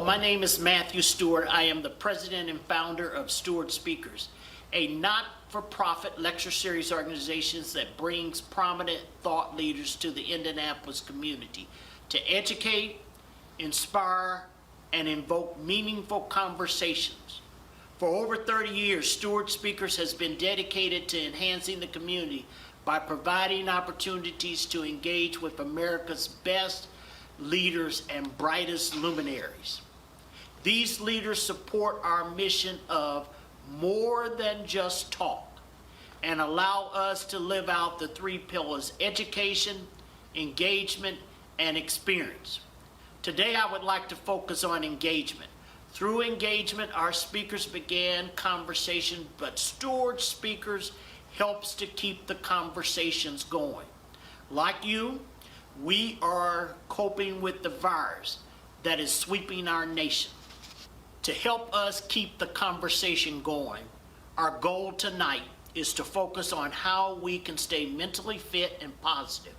My name is Matthew Stewart. I am the president and founder of Stewart Speakers, a not-for-profit lecture series organization that brings prominent thought leaders to the Indianapolis community to educate, inspire, and invoke meaningful conversations. For over 30 years, Stewart Speakers has been dedicated to enhancing the community by providing opportunities to engage with America's best leaders and brightest luminaries. These leaders support our mission of more than just talk and allow us to live out the three pillars: education, engagement, and experience. Today, I would like to focus on engagement. Through engagement, our speakers began conversation, but Stewart Speakers helps to keep the conversations going. Like you, we are coping with the virus that is sweeping our nation. To help us keep the conversation going, our goal tonight is to focus on how we can stay mentally fit and positive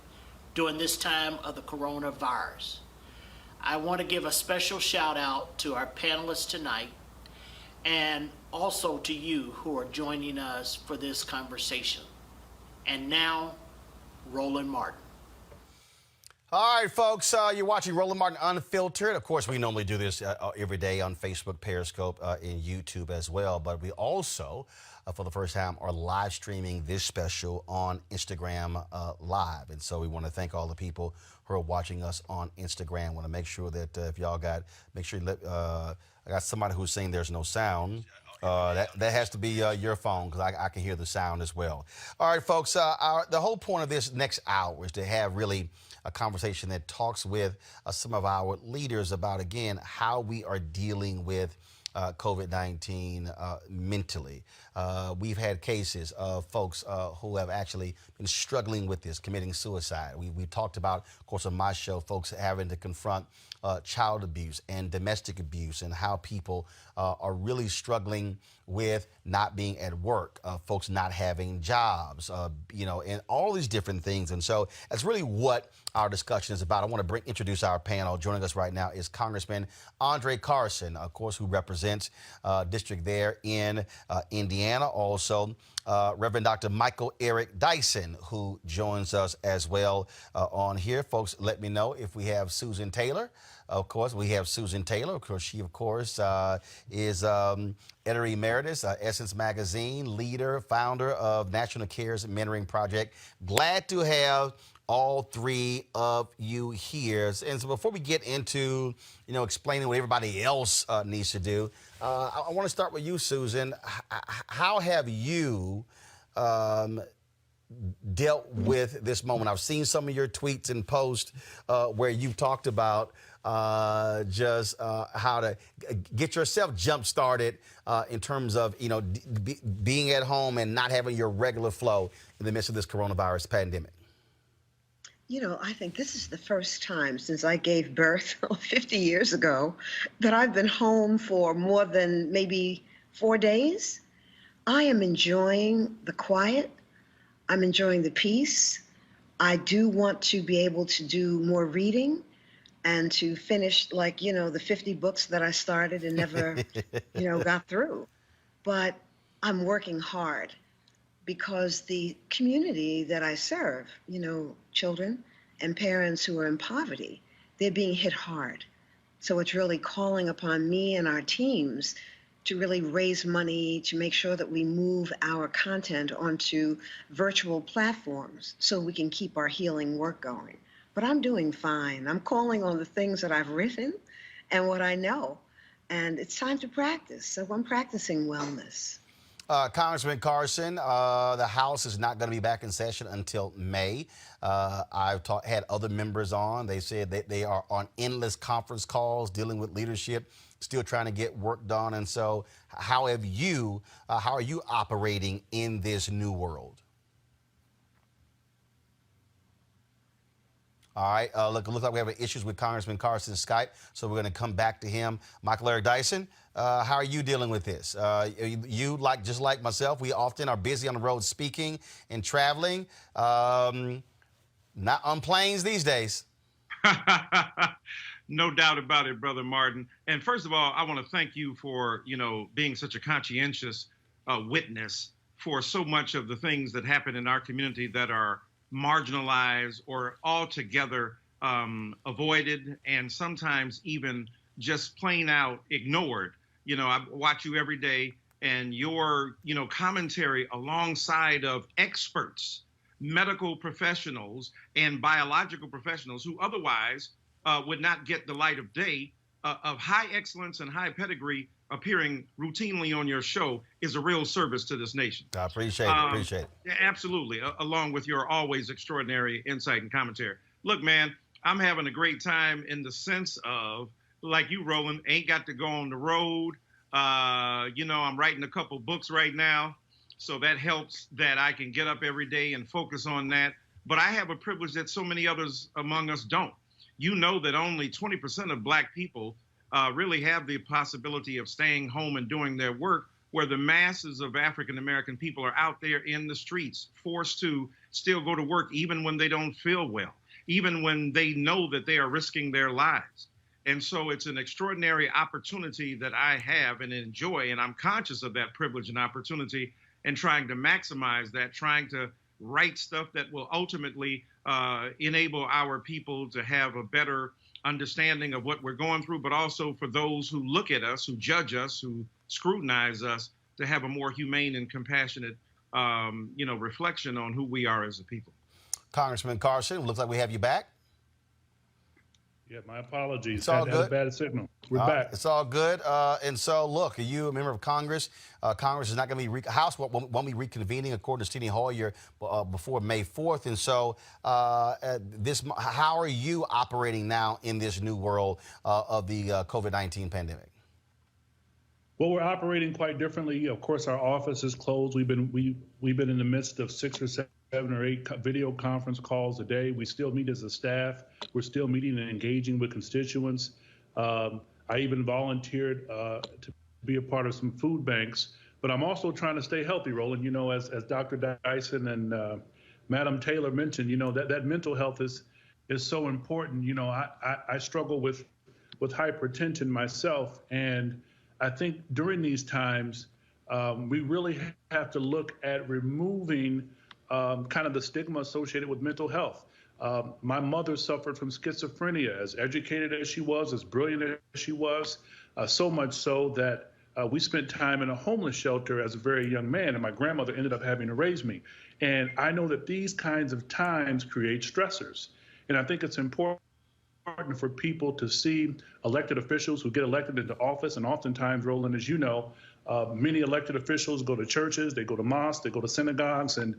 during this time of the coronavirus. I want to give a special shout out to our panelists tonight and also to you who are joining us for this conversation. And now, Roland Martin. All right, folks, you're watching Roland Martin Unfiltered. Of course, we normally do this every day on Facebook, Periscope, and YouTube as well. But we also, for the first time, are live streaming this special on Instagram Live. And so we want to thank all the people who are watching us on Instagram. Want to make sure that if y'all make sure you let, I got somebody who's saying there's no sound. That has to be your phone, because I can hear the sound as well. All right, folks, the whole point of this next hour is to have really a conversation that talks with some of our leaders about, again, how we are dealing with COVID-19 mentally. We've had cases of folks who have actually been struggling with this, committing suicide. We talked about, of course, on my show, folks having to confront child abuse and domestic abuse, and how people are really struggling with not being at work, folks not having jobs, and all these different things. And so that's really what our discussion is about. I want to introduce our panel. Joining us right now is Congressman Andre Carson, of course, who represents district there in Indiana. Also, Reverend Dr. Michael Eric Dyson, who joins us as well on here. Folks, let me know if we have Susan Taylor. Of course, we have Susan Taylor. Of course, she, of course, is editor emeritus, Essence Magazine, leader, founder of National Cares Mentoring Project. Glad to have all three of you here. And so before we get into, explaining what everybody else needs to do, I want to start with you, Susan. How have you dealt with this moment? I've seen some of your tweets and posts where you've talked about just how to get yourself jump-started in terms of, being at home and not having your regular flow in the midst of this coronavirus pandemic. I think this is the first time since I gave birth 50 years ago that I've been home for more than maybe 4 days. I am enjoying the quiet. I'm enjoying the peace. I do want to be able to do more reading and to finish, like, the 50 books that I started and never, got through. But I'm working hard because the community that I serve, children and parents who are in poverty, they're being hit hard. So it's really calling upon me and our teams to really raise money to make sure that we move our content onto virtual platforms so we can keep our healing work going. But I'm doing fine. I'm calling on the things that I've written and what I know. And it's time to practice. So I'm practicing wellness. Congressman Carson, the House is not going to be back in session until May. Had other members on. They said that they are on endless conference calls dealing with leadership, still trying to get work done. And so how are you operating in this new world? All right. Looks like we have issues with Congressman Carson's Skype, so we're going to come back to him. Michael Eric Dyson, how are you dealing with this? You, just like myself, we often are busy on the road speaking and traveling, not on planes these days. No doubt about it, Brother Martin. And first of all, I want to thank you for, being such a conscientious witness for so much of the things that happen in our community that are marginalized or altogether avoided and sometimes even just plain out ignored. I watch you every day, and your, commentary alongside of experts, medical professionals and biological professionals who otherwise would not get the light of day, of high excellence and high pedigree appearing routinely on your show is a real service to this nation. I appreciate it. Appreciate it. Absolutely. Along with your always extraordinary insight and commentary. Look, man, I'm having a great time in the sense of, like you, Roland, ain't got to go on the road. I'm writing a couple books right now, so that helps that I can get up every day and focus on that. But I have a privilege that so many others among us don't. You know that only 20% of Black people really have the possibility of staying home and doing their work, where the masses of African-American people are out there in the streets, forced to still go to work even when they don't feel well, even when they know that they are risking their lives. And so it's an extraordinary opportunity that I have and enjoy, and I'm conscious of that privilege and opportunity and trying to maximize that, trying to write stuff that will ultimately enable our people to have a better understanding of what we're going through, but also for those who look at us, who judge us, who scrutinize us, to have a more humane and compassionate, reflection on who we are as a people. Congressman Carson, looks like we have you back. Yeah, my apologies. It's all had good. a bad signal. We're back. It's all good. And so, look, are you a member of Congress? Congress is not going to be House won't be reconvening, according to Steny Hoyer, before May 4th. And so, how are you operating now in this new world of the COVID-19 pandemic? Well, we're operating quite differently. Of course, our office is closed. We've been in the midst of 6 or 7 or 8 video conference calls a day. We still meet as a staff. We're still meeting and engaging with constituents. I even volunteered to be a part of some food banks. But I'm also trying to stay healthy, Roland. As Dr. Dyson and Madam Taylor mentioned, that mental health is so important. I struggle with hypertension myself, and I think during these times, we really have to look at removing kind of the stigma associated with mental health. My mother suffered from schizophrenia, as educated as she was, as brilliant as she was, so much so that we spent time in a homeless shelter as a very young man, and my grandmother ended up having to raise me. And I know that these kinds of times create stressors. And I think it's important for people to see elected officials who get elected into office. And oftentimes, Roland, as you know, many elected officials go to churches, they go to mosques, they go to synagogues, and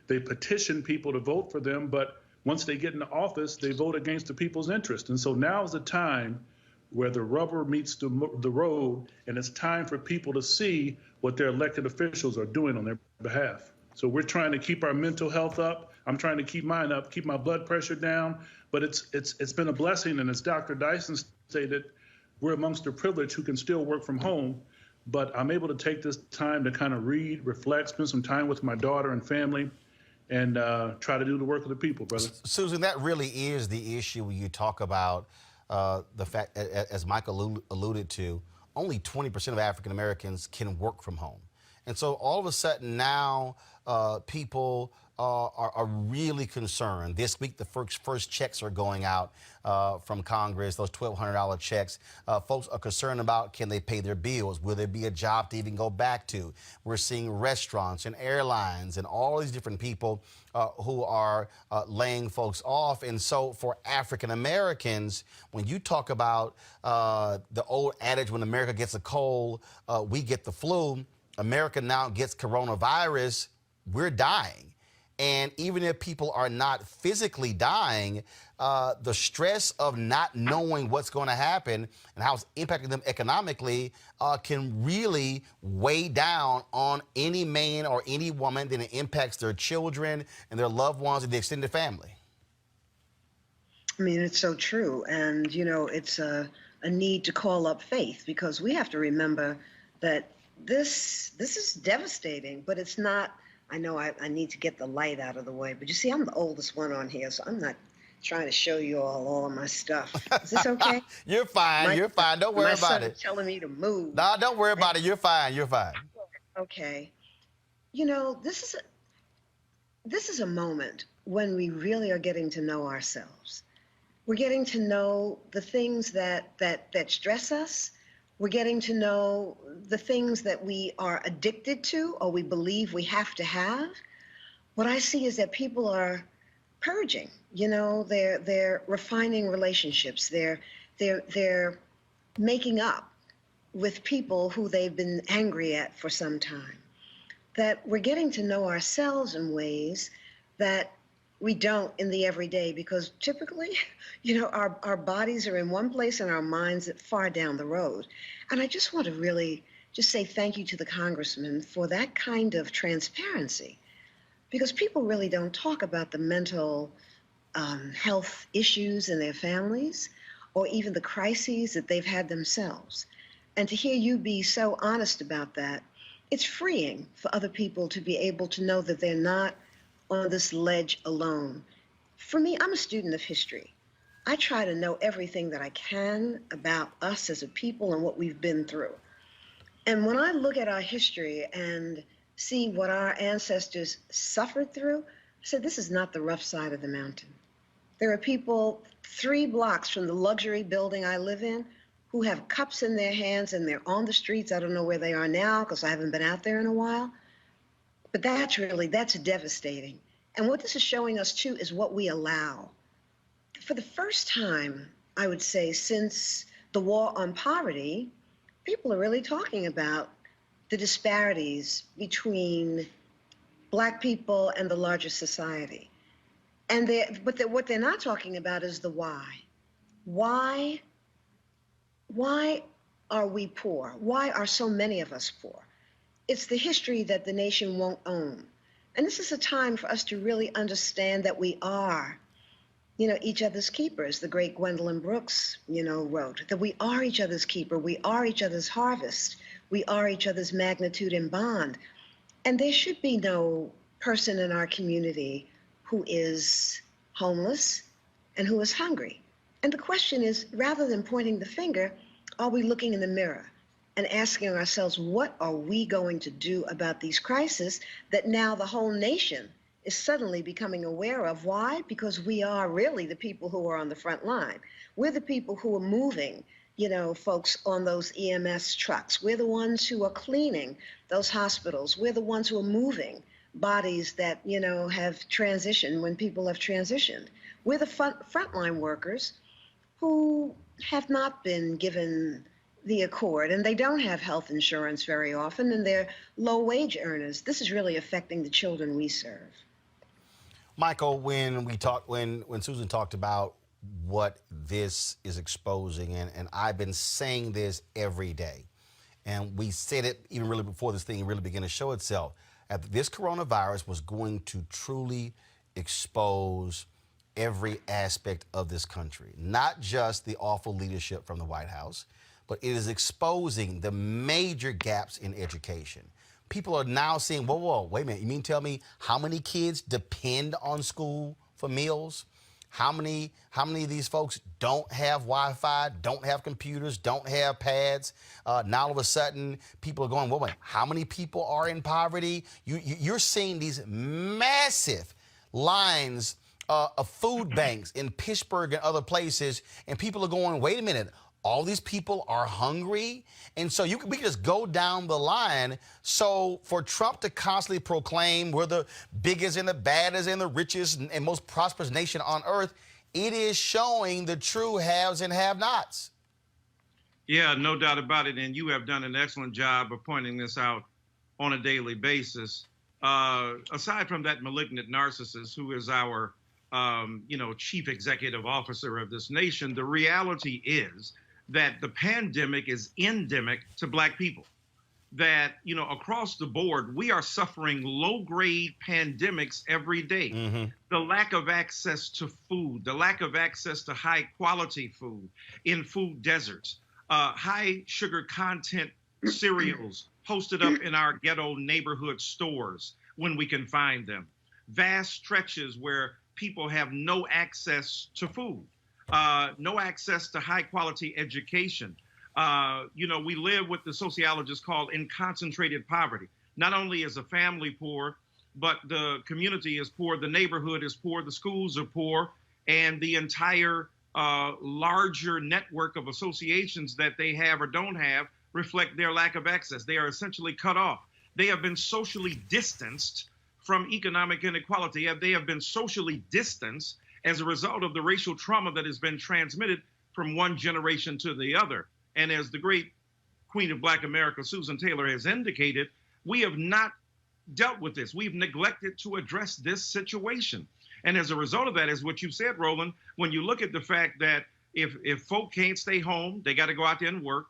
they petition people to vote for them. But once they get into office, they vote against the people's interest. And so now is the time where the rubber meets the road, and it's time for people to see what their elected officials are doing on their behalf. So we're trying to keep our mental health up. I'm trying to keep mine up, keep my blood pressure down. But it's been a blessing, and as Dr. Dyson stated, we're amongst the privileged who can still work from home. But I'm able to take this time to kind of read, reflect, spend some time with my daughter and family, and try to do the work of the people, brother. Susan, that really is the issue when you talk about the fact, as Michael alluded to, only 20% of African Americans can work from home. And so all of a sudden now people are really concerned. This week, the first checks are going out from Congress, those $1,200 checks. Folks are concerned about, can they pay their bills? Will there be a job to even go back to? We're seeing restaurants and airlines and all these different people who are laying folks off. And so for African Americans, when you talk about the old adage, when America gets a cold, we get the flu, America now gets coronavirus, we're dying. And even if people are not physically dying, the stress of not knowing what's going to happen and how it's impacting them economically can really weigh down on any man or any woman. Then it impacts their children and their loved ones and the extended family. I mean, it's so true. And, you know, it's a need to call up faith, because we have to remember that this is devastating, but it's not. I know I need to get the light out of the way, but you see, I'm the oldest one on here, so I'm not trying to show you all of my stuff. Is this okay? You're fine. You're fine. Don't worry about it. Telling me to move. No, don't worry about it. You're fine. You're fine. Okay. You know, this is a moment when we really are getting to know ourselves. We're getting to know the things that stress us. We're getting to know the things that we are addicted to or we believe we have to have. What I see is that people are purging. You know, they're refining relationships. They're making up with people who they've been angry at for some time. That we're getting to know ourselves in ways that we don't in the everyday, because typically, you know, our bodies are in one place and our minds are far down the road. And I just want to really just say thank you to the congressman for that kind of transparency, because people really don't talk about the mental health issues in their families or even the crises that they've had themselves. And to hear you be so honest about that, it's freeing for other people to be able to know that they're not on this ledge alone. For me, I'm a student of history. I try to know everything that I can about us as a people and what we've been through. And when I look at our history and see what our ancestors suffered through, I said, this is not the rough side of the mountain. There are people 3 blocks from the luxury building I live in who have cups in their hands and they're on the streets. I don't know where they are now because I haven't been out there in a while. But that's devastating. And what this is showing us, too, is what we allow. For the first time, I would say, since the war on poverty, people are really talking about the disparities between Black people and the larger society. And what they're not talking about is the why. Why are we poor? Why are so many of us poor? It's the history that the nation won't own. And this is a time for us to really understand that we are, you know, each other's keepers. The great Gwendolyn Brooks, you know, wrote that we are each other's keeper. We are each other's harvest. We are each other's magnitude and bond. And there should be no person in our community who is homeless and who is hungry. And the question is, rather than pointing the finger, are we looking in the mirror and asking ourselves, what are we going to do about these crises that now the whole nation is suddenly becoming aware of? Why? Because we are really the people who are on the front line. We're the people who are moving, you know, folks on those EMS trucks. We're the ones who are cleaning those hospitals. We're the ones who are moving bodies that, you know, have transitioned when people have transitioned. We're the frontline workers who have not been given the accord, and they don't have health insurance very often, and they're low-wage earners. This is really affecting the children we serve. Michael, when Susan talked about what this is exposing, and I've been saying this every day, and we said it even really before this thing really began to show itself, that this coronavirus was going to truly expose every aspect of this country, not just the awful leadership from the White House, but it is exposing the major gaps in education. People are now seeing, whoa, wait a minute, you mean tell me how many kids depend on school for meals? How many of these folks don't have Wi-Fi, don't have computers, don't have pads? Now all of a sudden, people are going, well, wait, how many people are in poverty? You're seeing these massive lines of food banks in Pittsburgh and other places, and people are going, wait a minute, all these people are hungry? And so we can just go down the line. So for Trump to constantly proclaim we're the biggest and the baddest and the richest and most prosperous nation on earth, it is showing the true haves and have-nots. Yeah, no doubt about it. And you have done an excellent job of pointing this out on a daily basis. Aside from that malignant narcissist who is our chief executive officer of this nation, the reality is that the pandemic is endemic to Black people. That, across the board, we are suffering low-grade pandemics every day. Mm-hmm. The lack of access to food, the lack of access to high-quality food in food deserts, high sugar content cereals posted up in our ghetto neighborhood stores when we can find them, vast stretches where people have no access to food. No access to high quality education. We live what the sociologists call in concentrated poverty. Not only is a family poor, but the community is poor, the neighborhood is poor, the schools are poor, and the entire larger network of associations that they have or don't have reflect their lack of access. They are essentially cut off. They have been socially distanced from economic inequality. They have been socially distanced as a result of the racial trauma that has been transmitted from one generation to the other. And as the great Queen of Black America, Susan Taylor, has indicated, we have not dealt with this. We've neglected to address this situation. And as a result of that, is what you said, Roland, when you look at the fact that if folk can't stay home, they got to go out there and work.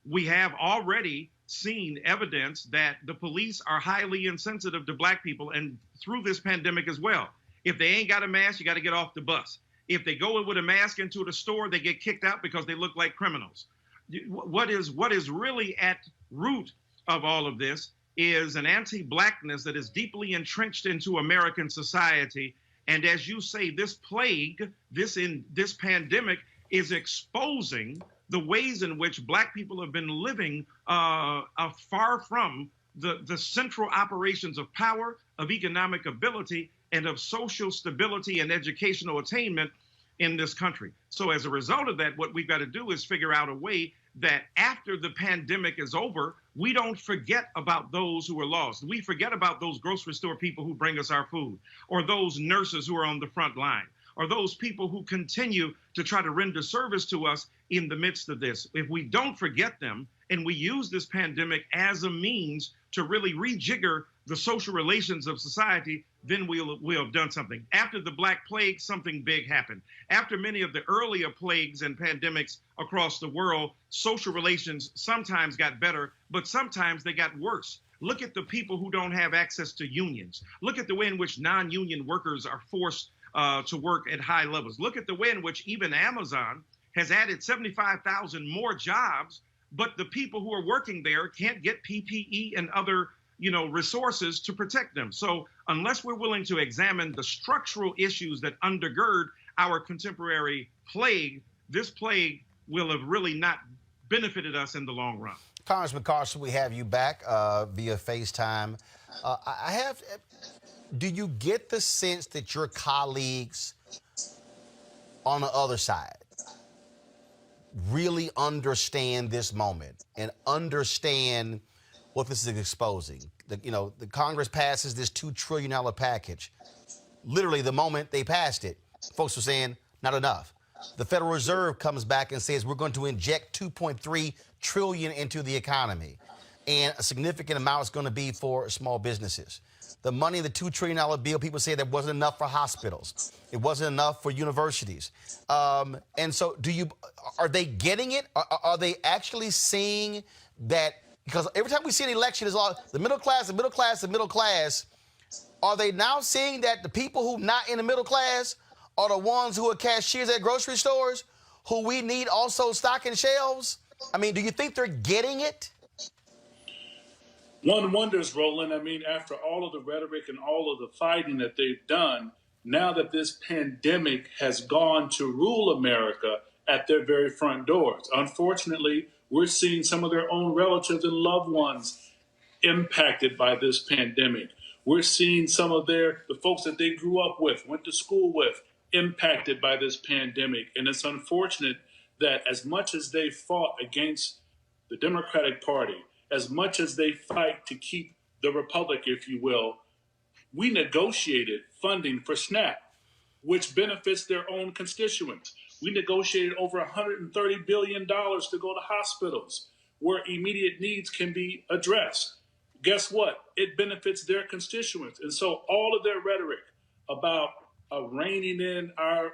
We have already seen evidence that the police are highly insensitive to Black people, and through this pandemic as well. If they ain't got a mask, you got to get off the bus. If they go with a mask into the store, they get kicked out because they look like criminals. What is really at root of all of this is an anti-Blackness that is deeply entrenched into American society. And as you say, this plague, this pandemic is exposing the ways in which Black people have been living far from the central operations of power, of economic ability, and of social stability and educational attainment in this country. So as a result of that, what we've got to do is figure out a way that after the pandemic is over, we don't forget about those who are lost. We forget about those grocery store people who bring us our food, or those nurses who are on the front line, or those people who continue to try to render service to us in the midst of this. If we don't forget them, and we use this pandemic as a means to really rejigger the social relations of society, then we'll have done something. After the Black Plague, something big happened. After many of the earlier plagues and pandemics across the world, social relations sometimes got better, but sometimes they got worse. Look at the people who don't have access to unions. Look at the way in which non-union workers are forced to work at high levels. Look at the way in which even Amazon has added 75,000 more jobs, but the people who are working there can't get PPE and other resources to protect them. So unless we're willing to examine the structural issues that undergird our contemporary plague, this plague will have really not benefited us in the long run. Congressman Carson, we have you back via FaceTime. Do you get the sense that your colleagues on the other side really understand this moment and understand what this is exposing? The Congress passes this $2 trillion package. Literally, the moment they passed it, folks were saying, not enough. The Federal Reserve comes back and says we're going to inject $2.3 trillion into the economy, and a significant amount is going to be for small businesses. The money in the $2 trillion bill, people say that wasn't enough for hospitals. It wasn't enough for universities. And so are they getting it? Are they actually seeing that? Because every time we see an election, it's all the middle class, the middle class, the middle class. Are they now seeing that the people who not in the middle class are the ones who are cashiers at grocery stores, who we need also stocking shelves? I mean, do you think they're getting it? One wonders, Roland. I mean, after all of the rhetoric and all of the fighting that they've done, now that this pandemic has gone to rule America at their very front doors, unfortunately, we're seeing some of their own relatives and loved ones impacted by this pandemic. We're seeing some of the folks that they grew up with, went to school with, impacted by this pandemic. And it's unfortunate that as much as they fought against the Democratic Party, as much as they fight to keep the republic, if you will, we negotiated funding for SNAP, which benefits their own constituents. We negotiated over $130 billion to go to hospitals where immediate needs can be addressed. Guess what? It benefits their constituents. And so all of their rhetoric about reining in our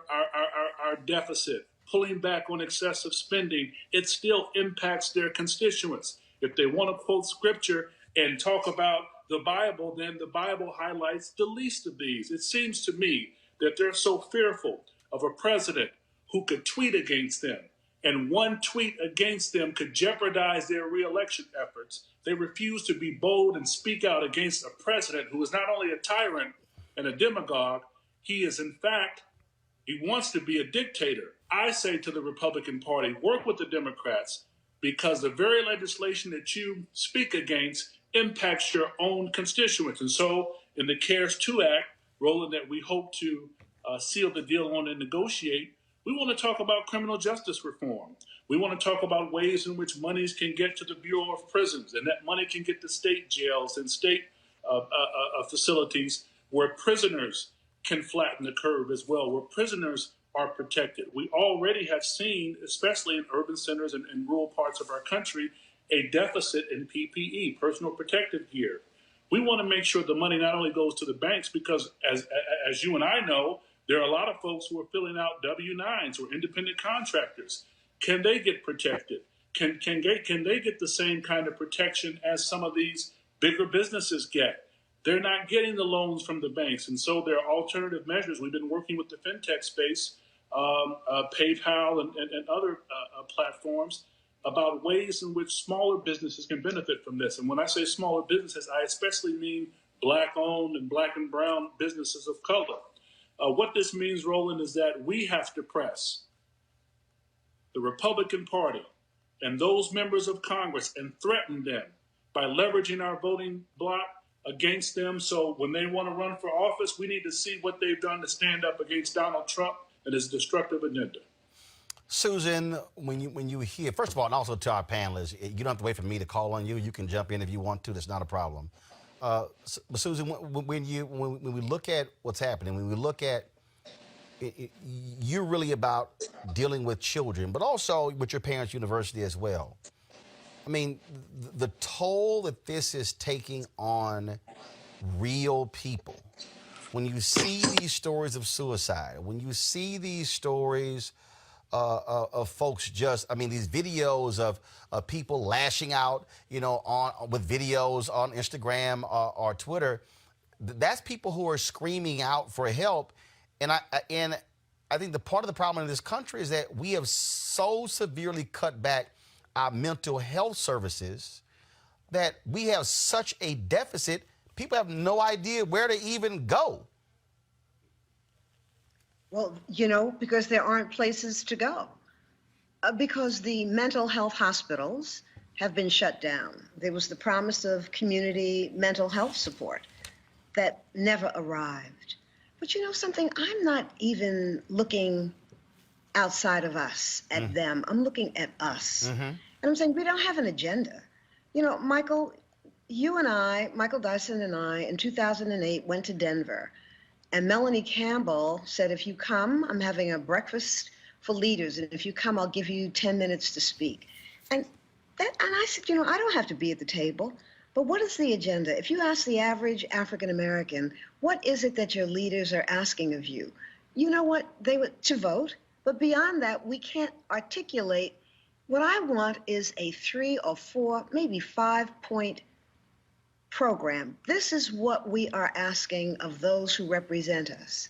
deficit, pulling back on excessive spending, it still impacts their constituents. If they want to quote scripture and talk about the Bible, then the Bible highlights the least of these. It seems to me that they're so fearful of a president who could tweet against them, and one tweet against them could jeopardize their reelection efforts. They refuse to be bold and speak out against a president who is not only a tyrant and a demagogue, he is in fact, he wants to be a dictator. I say to the Republican Party, work with the Democrats, because the very legislation that you speak against impacts your own constituents. And so in the CARES 2 Act, Roland, that we hope to seal the deal on and negotiate, we want to talk about criminal justice reform. We want to talk about ways in which monies can get to the Bureau of Prisons, and that money can get to state jails and state facilities where prisoners can flatten the curve as well, where prisoners are protected. We already have seen, especially in urban centers and rural parts of our country, a deficit in PPE, personal protective gear. We want to make sure the money not only goes to the banks, because as you and I know, there are a lot of folks who are filling out W-9s or independent contractors. Can they get protected? Can they get the same kind of protection as some of these bigger businesses get? They're not getting the loans from the banks. And so there are alternative measures. We've been working with the fintech space, PayPal and other platforms, about ways in which smaller businesses can benefit from this. And when I say smaller businesses, I especially mean Black-owned and Black and brown businesses of color. What this means, Roland, is that we have to press the Republican Party and those members of Congress and threaten them by leveraging our voting bloc against them. So when they want to run for office, we need to see what they've done to stand up against Donald Trump and his destructive agenda. Susan, when you hear, first of all, and also to our panelists, you don't have to wait for me to call on you. You can jump in if you want to. That's not a problem. But Susan, when we look at what's happening, when we look at you're really about dealing with children, but also with your parents' university as well. I mean, the toll that this is taking on real people. When you see these stories of suicide, when you see these stories of folks these videos of people lashing out, with videos on Instagram or Twitter, that's people who are screaming out for help. And I think the part of the problem in this country is that we have so severely cut back our mental health services that we have such a deficit, people have no idea where to even go. Well, because there aren't places to go. Because the mental health hospitals have been shut down. There was the promise of community mental health support that never arrived. But you know something? I'm not even looking outside of us at them. I'm looking at us. And I'm saying we don't have an agenda. Michael, you and I, Michael Dyson and I, in 2008 went to Denver. And Melanie Campbell said, if you come, I'm having a breakfast for leaders. And if you come, I'll give you 10 minutes to speak. And I said, I don't have to be at the table. But what is the agenda? If you ask the average African American, what is it that your leaders are asking of you? You know what? They would to vote. But beyond that, we can't articulate. What I want is a 3 or 4, maybe 5-point program. This is what we are asking of those who represent us.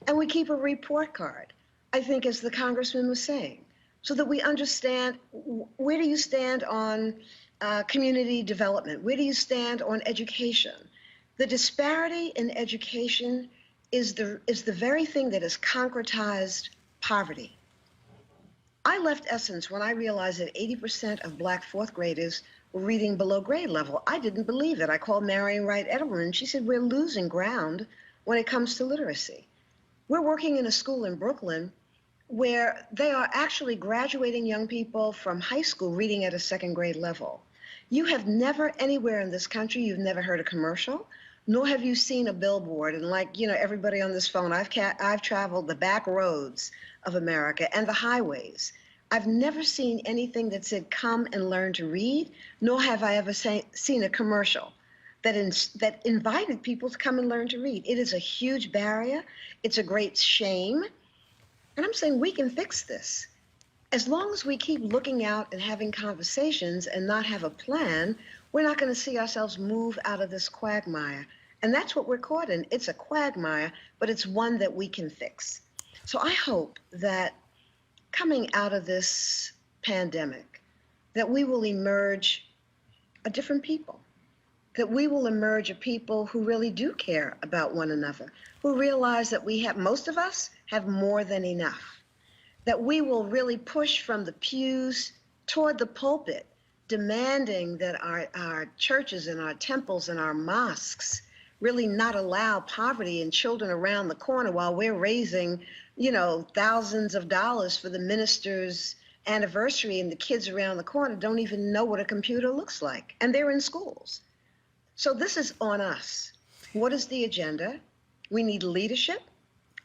And we keep a report card, I think, as the congressman was saying, so that we understand where do you stand on community development? Where do you stand on education? The disparity in education is the very thing that has concretized poverty. I left Essence when I realized that 80% of Black fourth graders were reading below grade level. I didn't believe it. I called Marion Wright Edelman. She said, we're losing ground when it comes to literacy. We're working in a school in Brooklyn where they are actually graduating young people from high school reading at a second grade level. You have never anywhere in this country, you've never heard a commercial, nor have you seen a billboard. And like, everybody on this phone, I've traveled the back roads of America and the highways. I've never seen anything that said, come and learn to read, nor have I ever seen a commercial that invited people to come and learn to read. It is a huge barrier. It's a great shame. And I'm saying we can fix this. As long as we keep looking out and having conversations and not have a plan, we're not going to see ourselves move out of this quagmire. And that's what we're caught in. It's a quagmire, but it's one that we can fix. So I hope that coming out of this pandemic, that we will emerge a different people, that we will emerge a people who really do care about one another, who realize that most of us have more than enough, that we will really push from the pews toward the pulpit, demanding that our churches and our temples and our mosques really not allow poverty and children around the corner while we're raising, thousands of dollars for the minister's anniversary, and the kids around the corner don't even know what a computer looks like, and they're in schools. So this is on us. What is the agenda? We need leadership,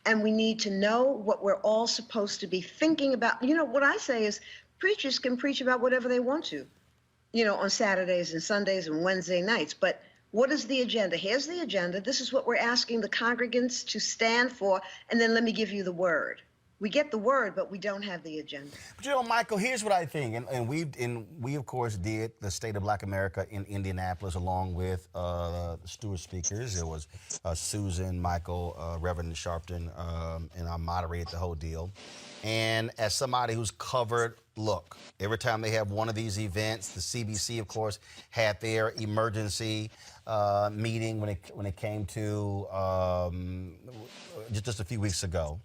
and we need to know what we're all supposed to be thinking about. What I say is preachers can preach about whatever they want to, on Saturdays and Sundays and Wednesday nights, but what is the agenda? Here's the agenda. This is what we're asking the congregants to stand for, and then let me give you the word. We get the word, but we don't have the agenda. But Michael, here's what I think, and we of course did the State of Black America in Indianapolis along with Stewart speakers. There was Susan, Michael, Reverend Sharpton, and I moderated the whole deal. And as somebody who's covered, look, every time they have one of these events, the CBC, of course, had their emergency meeting when it came to just a few weeks ago.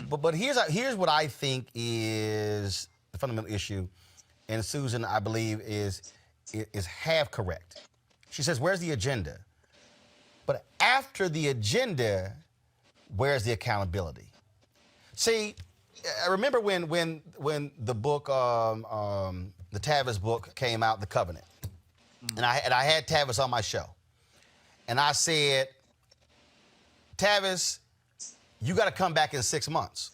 But here's what I think is the fundamental issue, and Susan, I believe, is half correct. She says, "Where's the agenda?" But after the agenda, where's the accountability? See, I remember when the book, the Tavis book came out, The Covenant, and I had Tavis on my show, and I said, Tavis, you got to come back in 6 months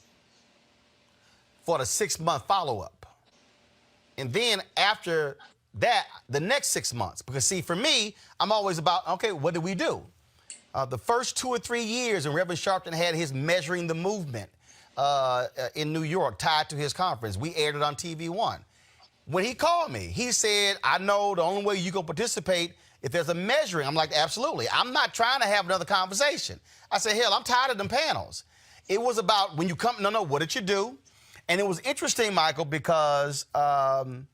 for the 6-month follow-up. And then after that, the next 6 months. Because, see, for me, I'm always about, okay, what did we do? The first 2 or 3 years, and Reverend Sharpton had his Measuring the Movement in New York tied to his conference. We aired it on TV One. When he called me, he said, I know the only way you can participate if there's a measuring. I'm like, absolutely. I'm not trying to have another conversation. I said, hell, I'm tired of them panels. It was about when you come, no, what did you do? And it was interesting, Michael, because, and I'm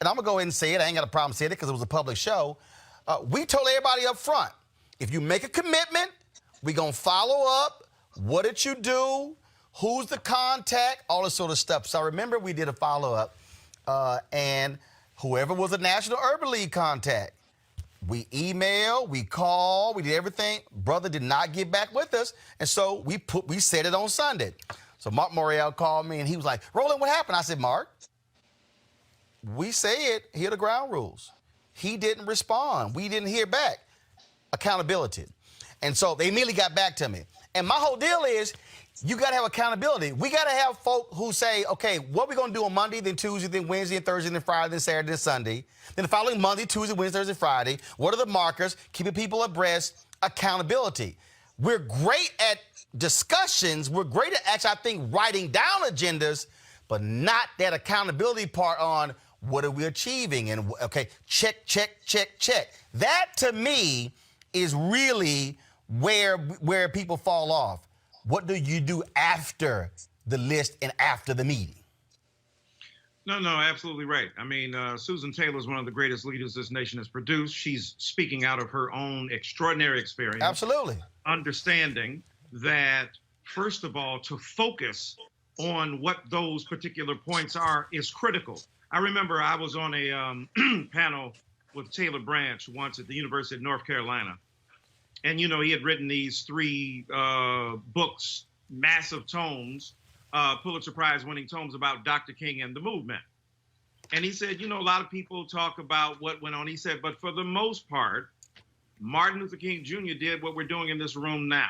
going to go ahead and say it. I ain't got a problem saying it because it was a public show. We told everybody up front, if you make a commitment, we're going to follow up. What did you do? Who's the contact? All this sort of stuff. So I remember we did a follow-up, and whoever was the National Urban League contact, we emailed, we called, we did everything. Brother did not get back with us, and so we said it on Sunday. So Mark Morial called me, and he was like, Roland, what happened? I said, Mark, we said, here are the ground rules. He didn't respond. We didn't hear back. Accountability. And so they immediately got back to me. And my whole deal is, you got to have accountability. We got to have folk who say, okay, what are we going to do on Monday, then Tuesday, then Wednesday, then Thursday, then Friday, then Saturday, then Sunday. Then the following Monday, Tuesday, Wednesday, Thursday, Friday. What are the markers? Keeping people abreast. Accountability. We're great at discussions. We're great at actually, I think, writing down agendas, but not that accountability part on What are we achieving? And okay, check, check, check, check. That to me is really where people fall off. What do you do after the list and after the meeting? No, absolutely right. I mean, Susan Taylor is one of the greatest leaders this nation has produced. She's speaking out of her own extraordinary experience. Absolutely. Understanding that, first of all, to focus on what those particular points are is critical. I remember I was on a panel with Taylor Branch once at the University of North Carolina. And, you know, he had written these 3 books, massive tomes, Pulitzer Prize winning tomes about Dr. King and the movement. And he said, you know, a lot of people talk about what went on. He said, but for the most part, Martin Luther King Jr. did what we're doing in this room now,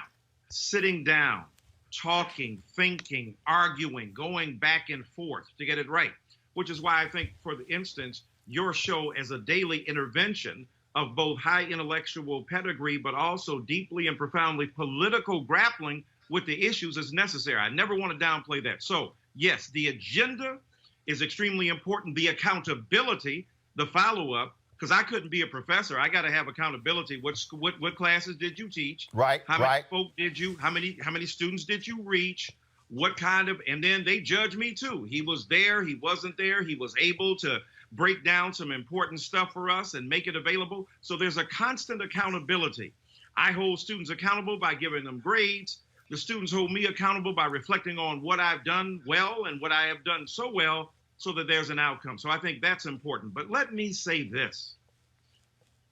sitting down, talking, thinking, arguing, going back and forth to get it right, which is why I think, for the instance, your show as a daily intervention of both high intellectual pedigree, but also deeply and profoundly political grappling with the issues is necessary. I never want to downplay that. So yes, the agenda is extremely important. The accountability, the follow-up, because I couldn't be a professor. I got to have accountability. What classes did you teach? Right. How many folk did you? How many students did you reach? What kind of? And then they judge me too. He was there. He wasn't there. He was able to break down some important stuff for us and make it available. So there's a constant accountability. I hold students accountable by giving them grades. The students hold me accountable by reflecting on what I've done well and what I have done so well, so that there's an outcome. So I think that's important. But let me say this.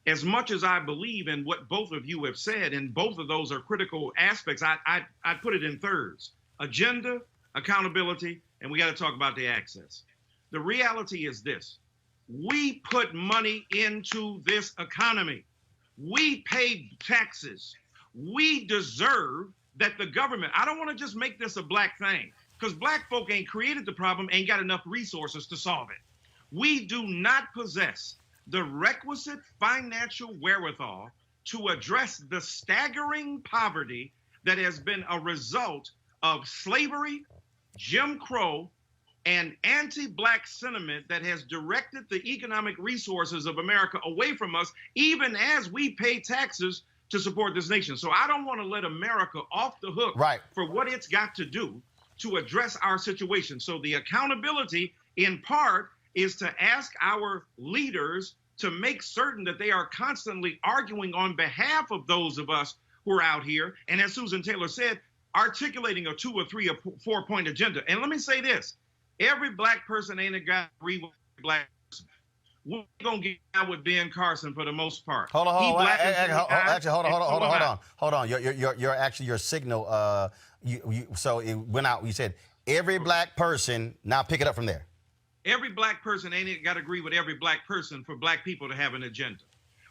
As much as I believe in what both of you have said, and both of those are critical aspects, I put it in thirds: agenda, accountability, and we got to talk about the access. The reality is this: we put money into this economy. We pay taxes. We deserve that the government, I don't want to just make this a black thing, because black folk ain't created the problem, ain't got enough resources to solve it. We do not possess the requisite financial wherewithal to address the staggering poverty that has been a result of slavery, Jim Crow, and anti-black sentiment that has directed the economic resources of America away from us, even as we pay taxes to support this nation. So I don't want to let America off the hook for what it's got to do to address our situation. So the accountability, in part, is to ask our leaders to make certain that they are constantly arguing on behalf of those of us who are out here. And as Susan Taylor said, articulating a 2 or 3 or 4 point agenda. And let me say this: every black person ain't a guy agree with a black person. We're going to get out with Ben Carson for the most part. Hold on. Your signal, so it went out. You said every black person. Now pick it up from there. Every black person ain't got to agree with every black person for black people to have an agenda,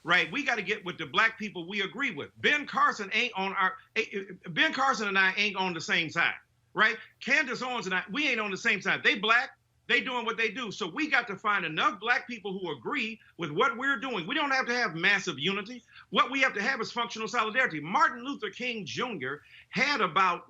right? We got to get with the black people we agree with. Ben Carson and I ain't on the same side, right? Candace Owens and I, we ain't on the same side. They black. They doing what they do. So we got to find enough black people who agree with what we're doing. We don't have to have massive unity. What we have to have is functional solidarity. Martin Luther King Jr. had about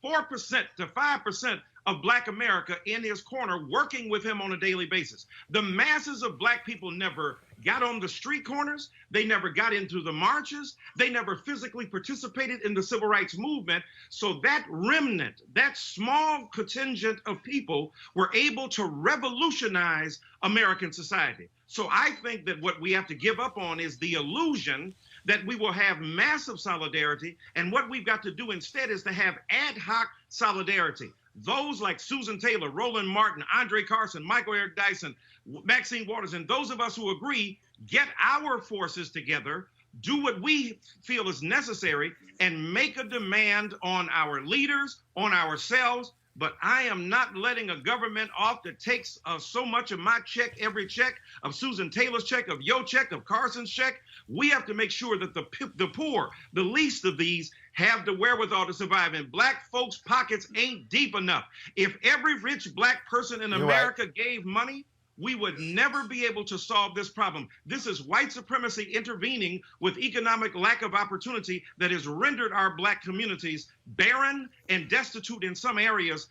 4% to 5% of black America in his corner working with him on a daily basis. The masses of black people never got on the street corners. They never got into the marches. They never physically participated in the civil rights movement. So that remnant, that small contingent of people were able to revolutionize American society. So I think that what we have to give up on is the illusion that we will have massive solidarity. And what we've got to do instead is to have ad hoc solidarity. Those like Susan Taylor, Roland Martin, Andre Carson, Michael Eric Dyson, Maxine Waters, and those of us who agree, get our forces together, do what we feel is necessary, and make a demand on our leaders, on ourselves. But I am not letting a government off that takes so much of my check, every check, of Susan Taylor's check, of your check, of Carson's check. We have to make sure that the poor, the least of these, have the wherewithal to survive. And black folks' pockets ain't deep enough. If every rich black person in America gave money, we would never be able to solve this problem. This is white supremacy intervening with economic lack of opportunity that has rendered our black communities barren and destitute in some areas.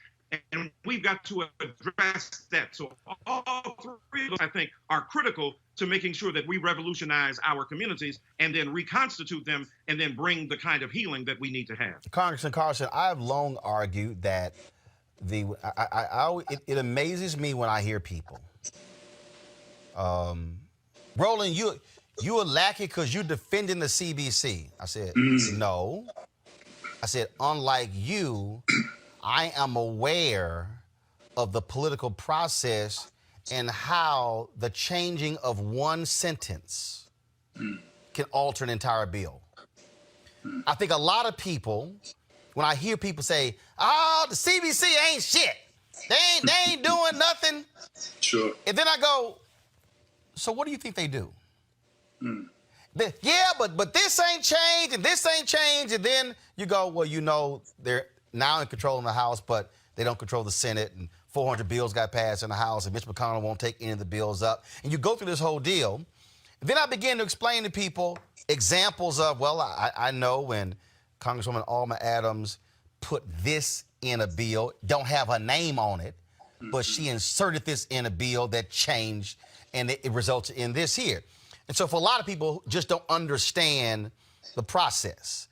And we've got to address that. So all three of those, I think, are critical to making sure that we revolutionize our communities and then reconstitute them and then bring the kind of healing that we need to have. Congressman Carson, I've long argued that it amazes me when I hear people. Roland, you a lackey because you're defending the CBC. I said, no. I said, unlike you, I am aware of the political process and how the changing of one sentence can alter an entire bill. I think a lot of people, when I hear people say, oh, the CBC ain't shit. They ain't doing nothing. Sure. And then I go, so what do you think they do? Yeah, but this ain't changed and this ain't changed. And then you go, well, you know, they're now in control in the House, but they don't control the Senate, and 400 bills got passed in the House, and Mitch McConnell won't take any of the bills up. And you go through this whole deal. And then I begin to explain to people examples of, well, I know when Congresswoman Alma Adams put this in a bill, don't have her name on it, but she inserted this in a bill that changed, and it resulted in this here. And so for a lot of people, just don't understand the process.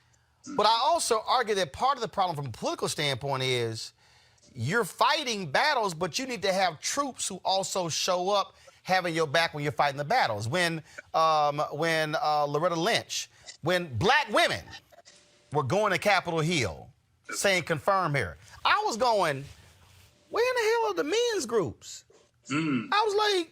But I also argue that part of the problem from a political standpoint is you're fighting battles, but you need to have troops who also show up having your back when you're fighting the battles. When Loretta Lynch, when black women were going to Capitol Hill saying confirm here, I was going, where in the hell are the men's groups? I was like,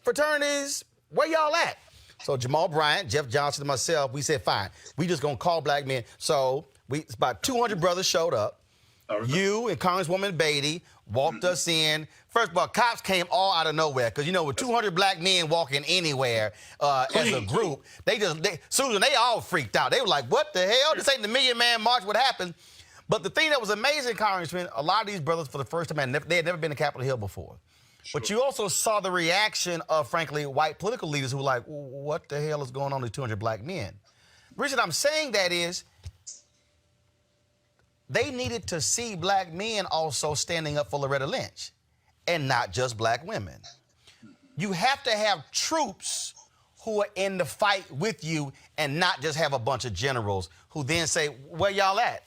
fraternities, where y'all at? So Jamal Bryant, Jeff Johnson, and myself, we said, fine, we just gonna call black men. So about 200 brothers showed up. You and Congresswoman Beatty walked us in. First of all, cops came all out of nowhere because, you know, with 200 black men walking anywhere as a group, Susan, they all freaked out. They were like, what the hell? This ain't the Million Man March. What happened? But the thing that was amazing, Congressman, a lot of these brothers for the first time, they had never been to Capitol Hill before. Sure. But you also saw the reaction of, frankly, white political leaders who were like, what the hell is going on with 200 black men? The reason I'm saying that is they needed to see black men also standing up for Loretta Lynch and not just black women. You have to have troops who are in the fight with you and not just have a bunch of generals who then say, where y'all at?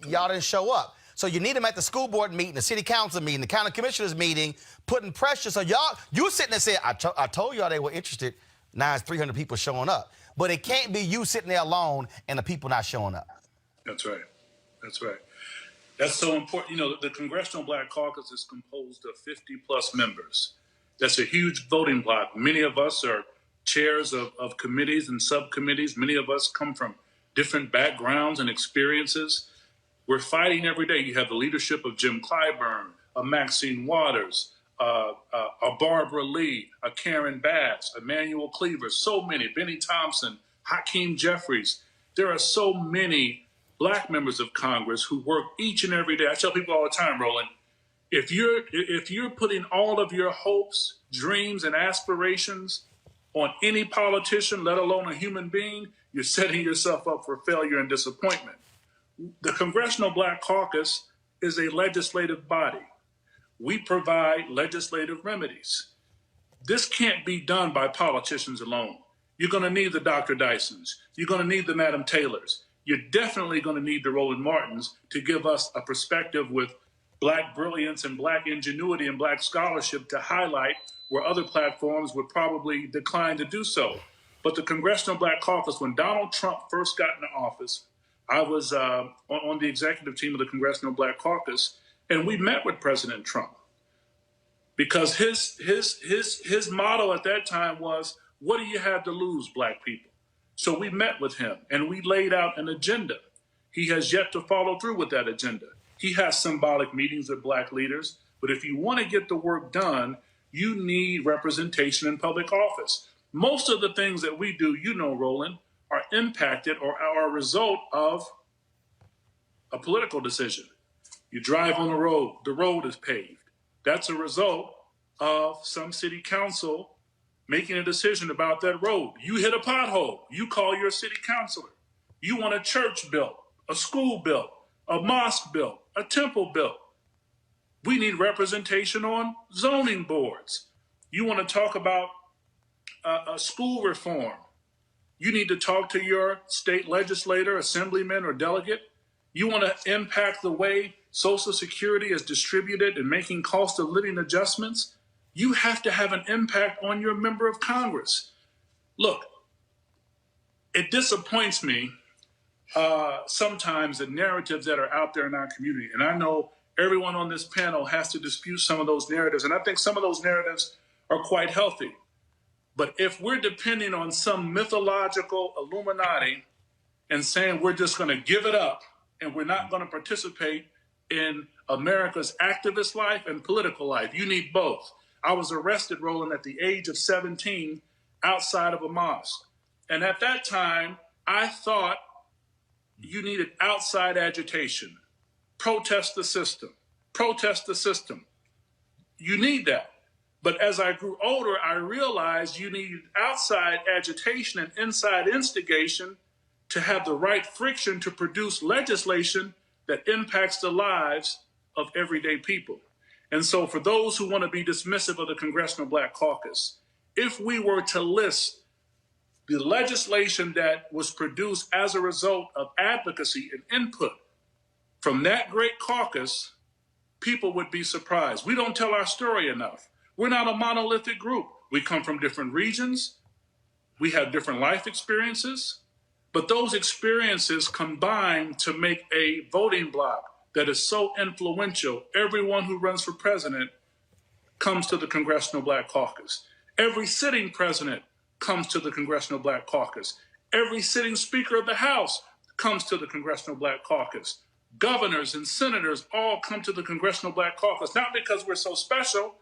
Y'all didn't show up. So you need them at the school board meeting, the city council meeting, the county commissioners meeting, putting pressure. So you sitting there saying, I told y'all they were interested. Now it's 300 people showing up. But it can't be you sitting there alone and the people not showing up. That's right. That's right. That's so important. You know, the Congressional Black Caucus is composed of 50-plus members. That's a huge voting bloc. Many of us are chairs of committees and subcommittees. Many of us come from different backgrounds and experiences. We're fighting every day. You have the leadership of Jim Clyburn, a Maxine Waters, a Barbara Lee, a Karen Bass, Emmanuel Cleaver, so many, Benny Thompson, Hakeem Jeffries. There are so many black members of Congress who work each and every day. I tell people all the time, Roland, if you're putting all of your hopes, dreams, and aspirations on any politician, let alone a human being, you're setting yourself up for failure and disappointment. The Congressional Black Caucus is a legislative body. We provide legislative remedies. This can't be done by politicians alone. You're going to need the Dr. Dysons. You're going to need the Madam Taylors. You're definitely going to need the Roland Martins to give us a perspective with black brilliance and black ingenuity and black scholarship to highlight where other platforms would probably decline to do so. But the Congressional Black Caucus, when Donald Trump first got into office, I was on the executive team of the Congressional Black Caucus, and we met with President Trump because his motto at that time was, what do you have to lose, black people? So we met with him, and we laid out an agenda. He has yet to follow through with that agenda. He has symbolic meetings with black leaders, but if you want to get the work done, you need representation in public office. Most of the things that we do, you know, Roland, are impacted or are a result of a political decision. You drive on the road is paved. That's a result of some city council making a decision about that road. You hit a pothole, you call your city councilor. You want a church built, a school built, a mosque built, a temple built. We need representation on zoning boards. You want to talk about school reform. You need to talk to your state legislator, assemblyman, or delegate. You want to impact the way Social Security is distributed and making cost of living adjustments. You have to have an impact on your member of Congress. Look, it disappoints me sometimes the narratives that are out there in our community. And I know everyone on this panel has to dispute some of those narratives. And I think some of those narratives are quite healthy. But if we're depending on some mythological Illuminati and saying we're just going to give it up and we're not going to participate in America's activist life and political life, you need both. I was arrested, Roland, at the age of 17 outside of a mosque. And at that time, I thought you needed outside agitation. Protest the system. Protest the system. You need that. But as I grew older, I realized you need outside agitation and inside instigation to have the right friction to produce legislation that impacts the lives of everyday people. And so for those who want to be dismissive of the Congressional Black Caucus, if we were to list the legislation that was produced as a result of advocacy and input from that great caucus, people would be surprised. We don't tell our story enough. We're not a monolithic group. We come from different regions. We have different life experiences, but those experiences combine to make a voting bloc that is so influential. Everyone who runs for president comes to the Congressional Black Caucus. Every sitting president comes to the Congressional Black Caucus. Every sitting Speaker of the House comes to the Congressional Black Caucus. Governors and senators all come to the Congressional Black Caucus, not because we're so special,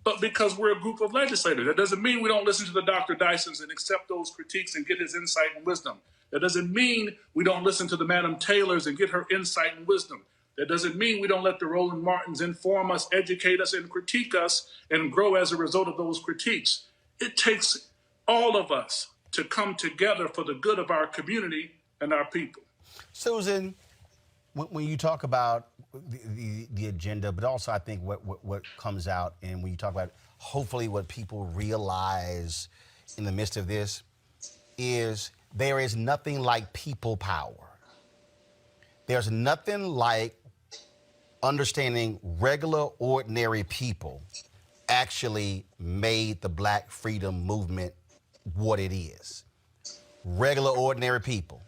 but because we're a group of legislators. That doesn't mean we don't listen to the Dr. Dysons and accept those critiques and get his insight and wisdom. That doesn't mean we don't listen to the Madam Taylors and get her insight and wisdom. That doesn't mean we don't let the Roland Martins inform us, educate us, and critique us and grow as a result of those critiques. It takes all of us to come together for the good of our community and our people. Susan, when you talk about the agenda, but also I think what comes out, and when you talk about hopefully what people realize in the midst of this is there is nothing like people power. There's nothing like understanding regular, ordinary people actually made the Black freedom movement what it is. Regular, ordinary people.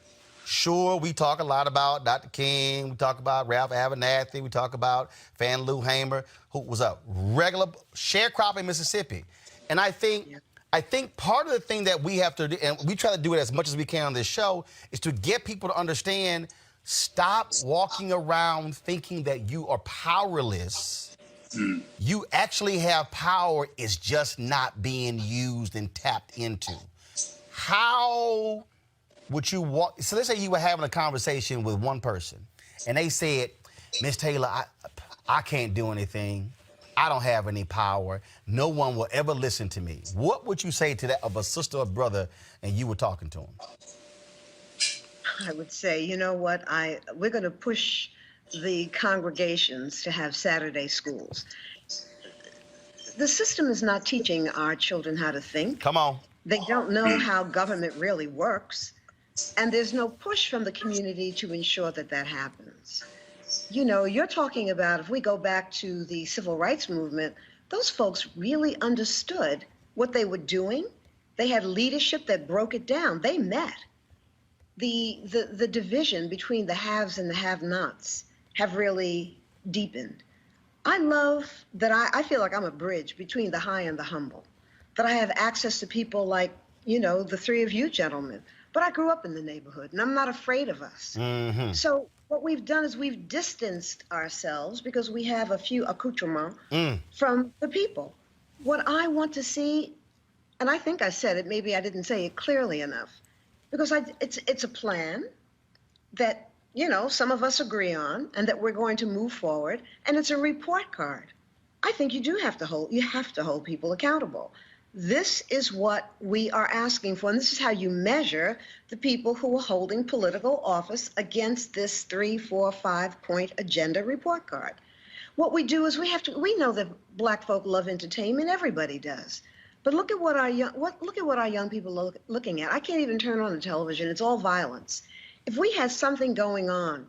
Sure, we talk a lot about Dr. King, we talk about Ralph Abernathy, we talk about Fan Lou Hamer, who was a regular sharecropper in Mississippi. And I think part of the thing that we have to do, and we try to do it as much as we can on this show, is to get people to understand, stop walking around thinking that you are powerless. You actually have power, it's just not being used and tapped into. How would you walk? So let's say you were having a conversation with one person and they said, Miss Taylor, I can't do anything. I don't have any power. No one will ever listen to me. What would you say to that of a sister or brother and you were talking to him? I would say, you know what, we're going to push the congregations to have Saturday schools. The system is not teaching our children how to think. Come on. They don't know how government really works. And there's no push from the community to ensure that that happens. You know, you're talking about, if we go back to the civil rights movement, those folks really understood what they were doing. They had leadership that broke it down. They met. The division between the haves and the have-nots have really deepened. I love that I feel like I'm a bridge between the high and the humble, that I have access to people like, you know, the three of you gentlemen. But I grew up in the neighborhood, and I'm not afraid of us. Mm-hmm. So what we've done is we've distanced ourselves because we have a few accoutrements from the people. What I want to see, and I think I said it, maybe I didn't say it clearly enough, because it's a plan that, you know, some of us agree on and that we're going to move forward, and it's a report card. I think you have to hold people accountable. This is what we are asking for, and this is how you measure the people who are holding political office against this 3, 4, 5-point agenda report card. What we do is we know that black folk love entertainment. Everybody does. But look at what our young people are looking at. I can't even turn on the television. It's all violence. If we had something going on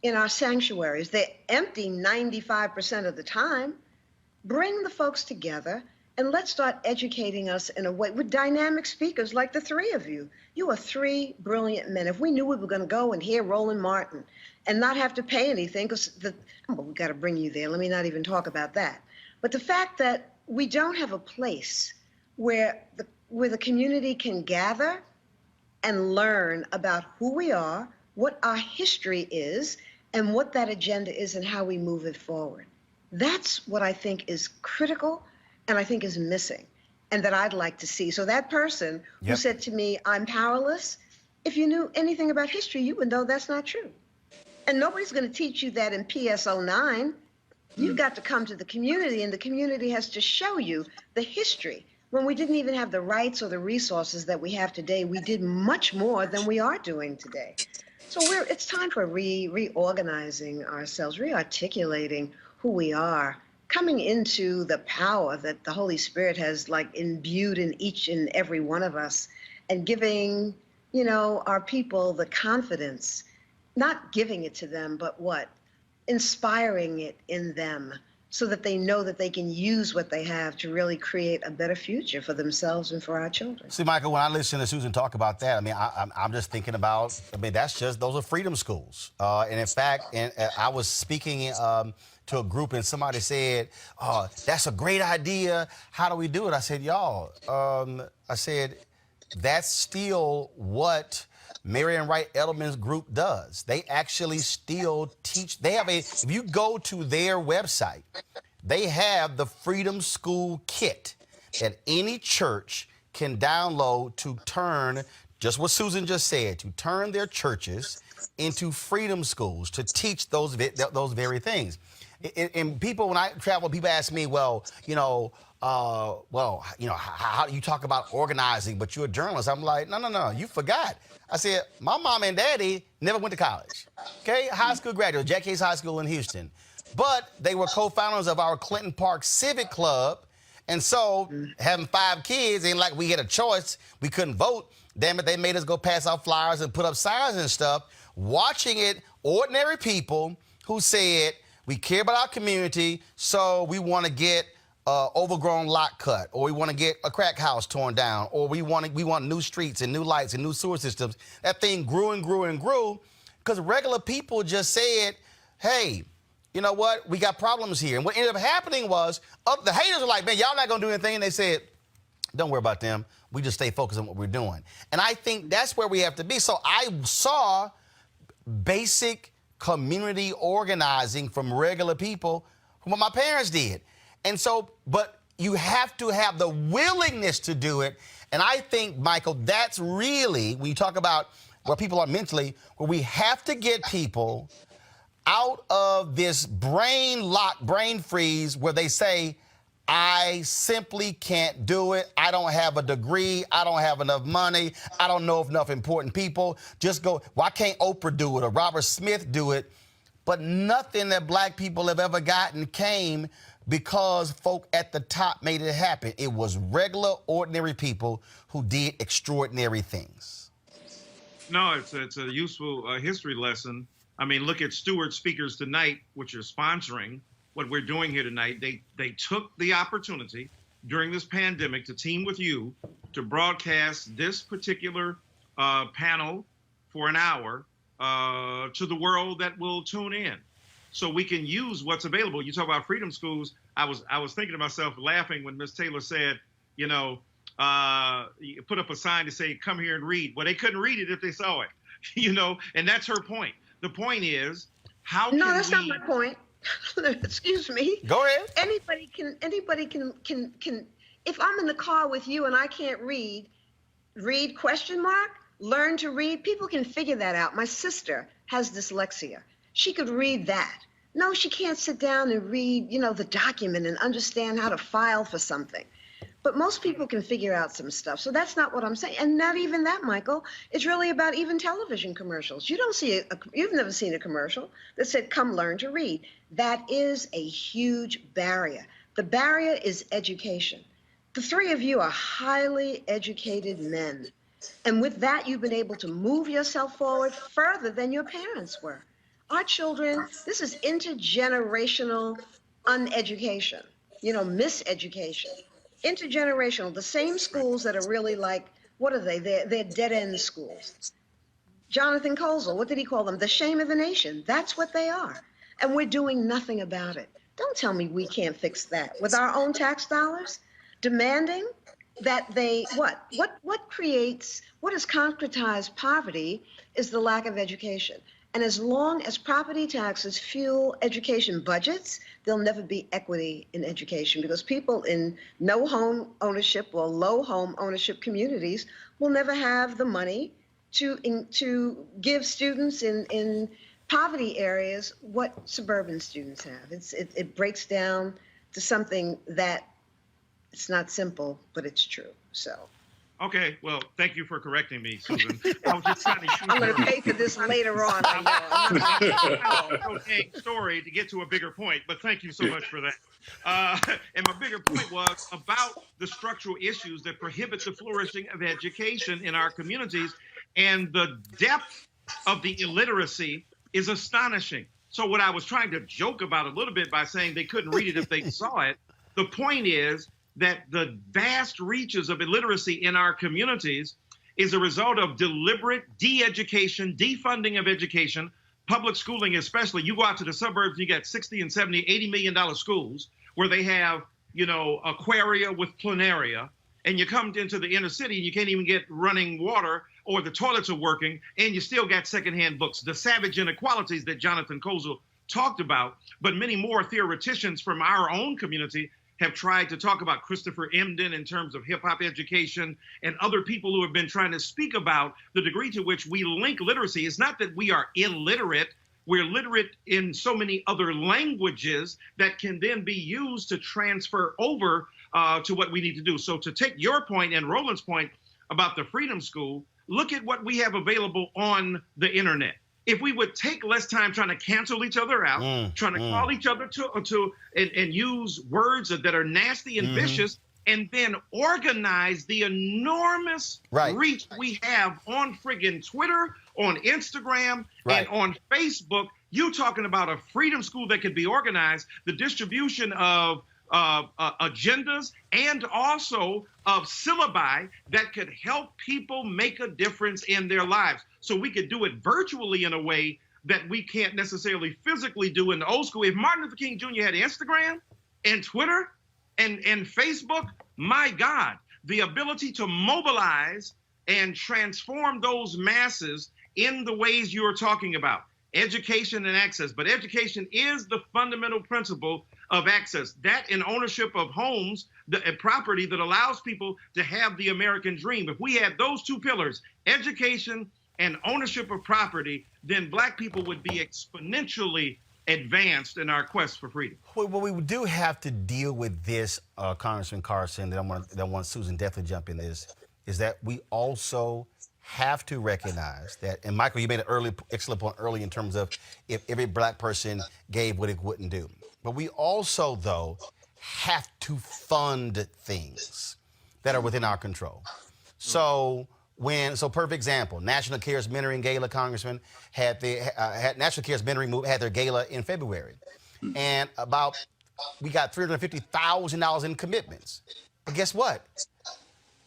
in our sanctuaries, they're empty 95% of the time. Bring the folks together and let's start educating us in a way with dynamic speakers like the three of you. You are three brilliant men. If we knew we were going to go and hear Roland Martin and not have to pay anything, because we've got to bring you there. Let me not even talk about that. But the fact that we don't have a place where the community can gather and learn about who we are, what our history is, and what that agenda is and how we move it forward. That's what I think is critical and I think is missing and that I'd like to see. So that person who said to me, I'm powerless, if you knew anything about history, you would know that's not true. And nobody's going to teach you that in PS09. You've got to come to the community, and the community has to show you the history. When we didn't even have the rights or the resources that we have today, we did much more than we are doing today. So it's time for reorganizing ourselves, rearticulating who we are, coming into the power that the Holy Spirit has like imbued in each and every one of us, and giving, our people the confidence, not giving it to them, but inspiring it in them so that they know that they can use what they have to really create a better future for themselves and for our children. See, Michael, when I listen to Susan talk about that, I'm just thinking about, those are freedom schools. And in fact, I was speaking to a group and somebody said, oh, that's a great idea. How do we do it? I said, y'all, that's still what Marian Wright Edelman's group does. They actually still teach. If you go to their website, they have the Freedom School Kit that any church can download to turn, just what Susan just said, to turn their churches into freedom schools, to teach those very things. And people, when I travel, people ask me, how do you talk about organizing, but you're a journalist? I'm like, no, you forgot. I said, my mom and daddy never went to college, okay? High school graduates, Jack Case High School in Houston. But they were co-founders of our Clinton Park Civic Club. And so having 5 kids ain't like we had a choice. We couldn't vote. Damn it, they made us go pass out flyers and put up signs and stuff. Watching it, ordinary people who said, we care about our community, so we want to get overgrown lot cut, or we want to get a crack house torn down, or we want new streets and new lights and new sewer systems. That thing grew and grew and grew because regular people just said, hey, you know what? We got problems here. And what ended up happening was the haters were like, man, y'all not going to do anything. And they said, don't worry about them. We just stay focused on what we're doing. And I think that's where we have to be. So I saw basic community organizing from regular people from what my parents did. And so, but you have to have the willingness to do it. And I think, Michael, that's really, when you talk about where people are mentally, where we have to get people out of this brain lock, brain freeze, where they say, I simply can't do it. I don't have a degree. I don't have enough money. I don't know enough important people. Just go, why can't Oprah do it or Robert Smith do it? But nothing that black people have ever gotten came because folk at the top made it happen. It was regular, ordinary people who did extraordinary things. No, it's a useful history lesson. I mean, look at Stewart Speakers Tonight, which are sponsoring what we're doing here tonight. They took the opportunity during this pandemic to team with you to broadcast this particular panel for an hour to the world that will tune in. So we can use what's available. You talk about freedom schools. I was thinking to myself, laughing when Ms. Taylor said, you put up a sign to say, come here and read. Well, they couldn't read it if they saw it, and that's her point. The point is, how can No, that's not my point. Excuse me. Go ahead. Anybody can, if I'm in the car with you and I can't read, learn to read, people can figure that out. My sister has dyslexia. She could read that. No, she can't sit down and read, the document and understand how to file for something. But most people can figure out some stuff. So that's not what I'm saying. And not even that, Michael. It's really about even television commercials. You've never seen a commercial that said, come learn to read. That is a huge barrier. The barrier is education. The three of you are highly educated men. And with that, you've been able to move yourself forward further than your parents were. Our children, this is intergenerational uneducation, miseducation. Intergenerational, the same schools that are really like, what are they? They're dead-end schools. Jonathan Kozol, what did he call them? The shame of the nation. That's what they are. And we're doing nothing about it. Don't tell me we can't fix that with our own tax dollars, demanding that what has concretized poverty is the lack of education. And as long as property taxes fuel education budgets, there'll never be equity in education, because people in no home ownership or low home ownership communities will never have the money to give students in poverty areas what suburban students have. It breaks down to something that it's not simple, but it's true. So. Okay, well, thank you for correcting me, Susan. I was just trying to shoot I'm going to pay for this later on. I know. Okay, story to get to a bigger point, but thank you so much for that. And my bigger point was about the structural issues that prohibit the flourishing of education in our communities, and the depth of the illiteracy is astonishing. So what I was trying to joke about a little bit by saying they couldn't read it if they saw it, the point is that the vast reaches of illiteracy in our communities is a result of deliberate de-education, defunding of education, public schooling especially. You go out to the suburbs, you got 60 and 70, $80 million schools where they have, aquaria with planaria, and you come into the inner city and you can't even get running water or the toilets are working, and you still got secondhand books. The savage inequalities that Jonathan Kozol talked about, but many more theoreticians from our own community have tried to talk about, Christopher Emdin in terms of hip hop education, and other people who have been trying to speak about the degree to which we link literacy. It's not that we are illiterate. We're literate in so many other languages that can then be used to transfer over to what we need to do. So to take your point and Roland's point about the Freedom School, look at what we have available on the internet. If we would take less time trying to cancel each other out, trying to call each other and use words that are nasty and vicious, and then organize the enormous reach we have on friggin' Twitter, on Instagram, and on Facebook. You talking about a freedom school that could be organized, the distribution of agendas and also of syllabi that could help people make a difference in their lives. So we could do it virtually in a way that we can't necessarily physically do in the old school. If Martin Luther King Jr. had Instagram and Twitter and Facebook, my God, the ability to mobilize and transform those masses in the ways you're talking about. Education and access, but education is the fundamental principle of access. That and ownership of homes, the property that allows people to have the American dream. If we had those two pillars, education and ownership of property, then Black people would be exponentially advanced in our quest for freedom. Well, we do have to deal with this, Congressman Carson, that I want Susan definitely to jump in this, is that we also have to recognize that, and Michael, you made an excellent point early in terms of if every Black person gave what it wouldn't do. But we also, though, have to fund things that are within our control. So perfect example, National Cares Mentoring Gala, Congressman, had National Cares Mentoring had their gala in February. And we got $350,000 in commitments. But guess what?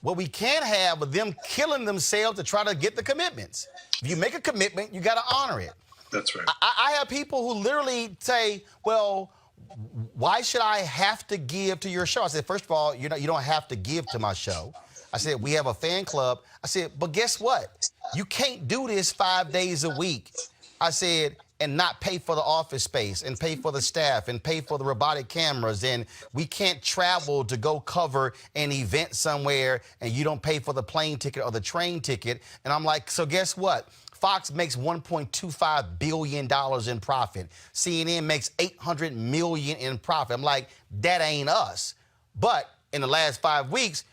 What we can't have with them killing themselves to try to get the commitments. If you make a commitment, you got to honor it. That's right. I have people who literally say, well, why should I have to give to your show? I said, first of all, you don't have to give to my show. I said, we have a fan club. I said, but guess what? You can't do this 5 days a week. I said, and not pay for the office space and pay for the staff and pay for the robotic cameras. And we can't travel to go cover an event somewhere and you don't pay for the plane ticket or the train ticket. And I'm like, so guess what? Fox makes $1.25 billion in profit. CNN makes $800 million in profit. I'm like, that ain't us. But in the last 5 weeks,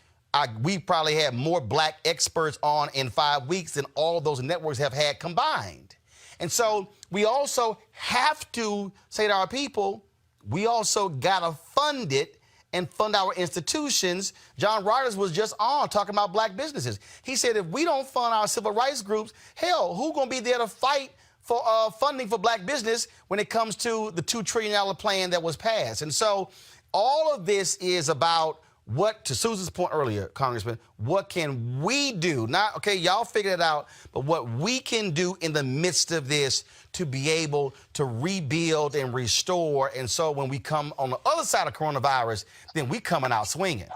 we probably had more black experts on in 5 weeks than all those networks have had combined. And so we also have to say to our people, we also got to fund it and fund our institutions. John Rodgers was just on talking about black businesses. He said if we don't fund our civil rights groups, hell, who's going to be there to fight for funding for black business when it comes to the $2 trillion plan that was passed? And so all of this is about what, to Susan's point earlier, Congressman, what can we do? Not, okay, y'all figure it out, but what we can do in the midst of this to be able to rebuild and restore. And so when we come on the other side of coronavirus, then we coming out swinging.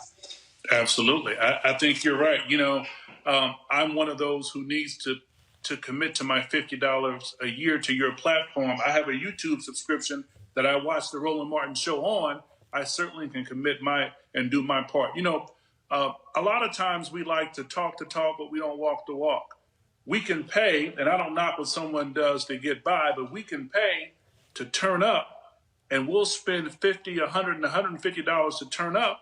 Absolutely. I think you're right. You know, I'm one of those who needs to commit to my $50 a year to your platform. I have a YouTube subscription that I watch the Roland Martin show on. I certainly can commit and do my part. You know, a lot of times we like to talk the talk, but we don't walk the walk. We can pay, and I don't knock what someone does to get by, but we can pay to turn up, and we'll spend $50, $100, and $150 to turn up,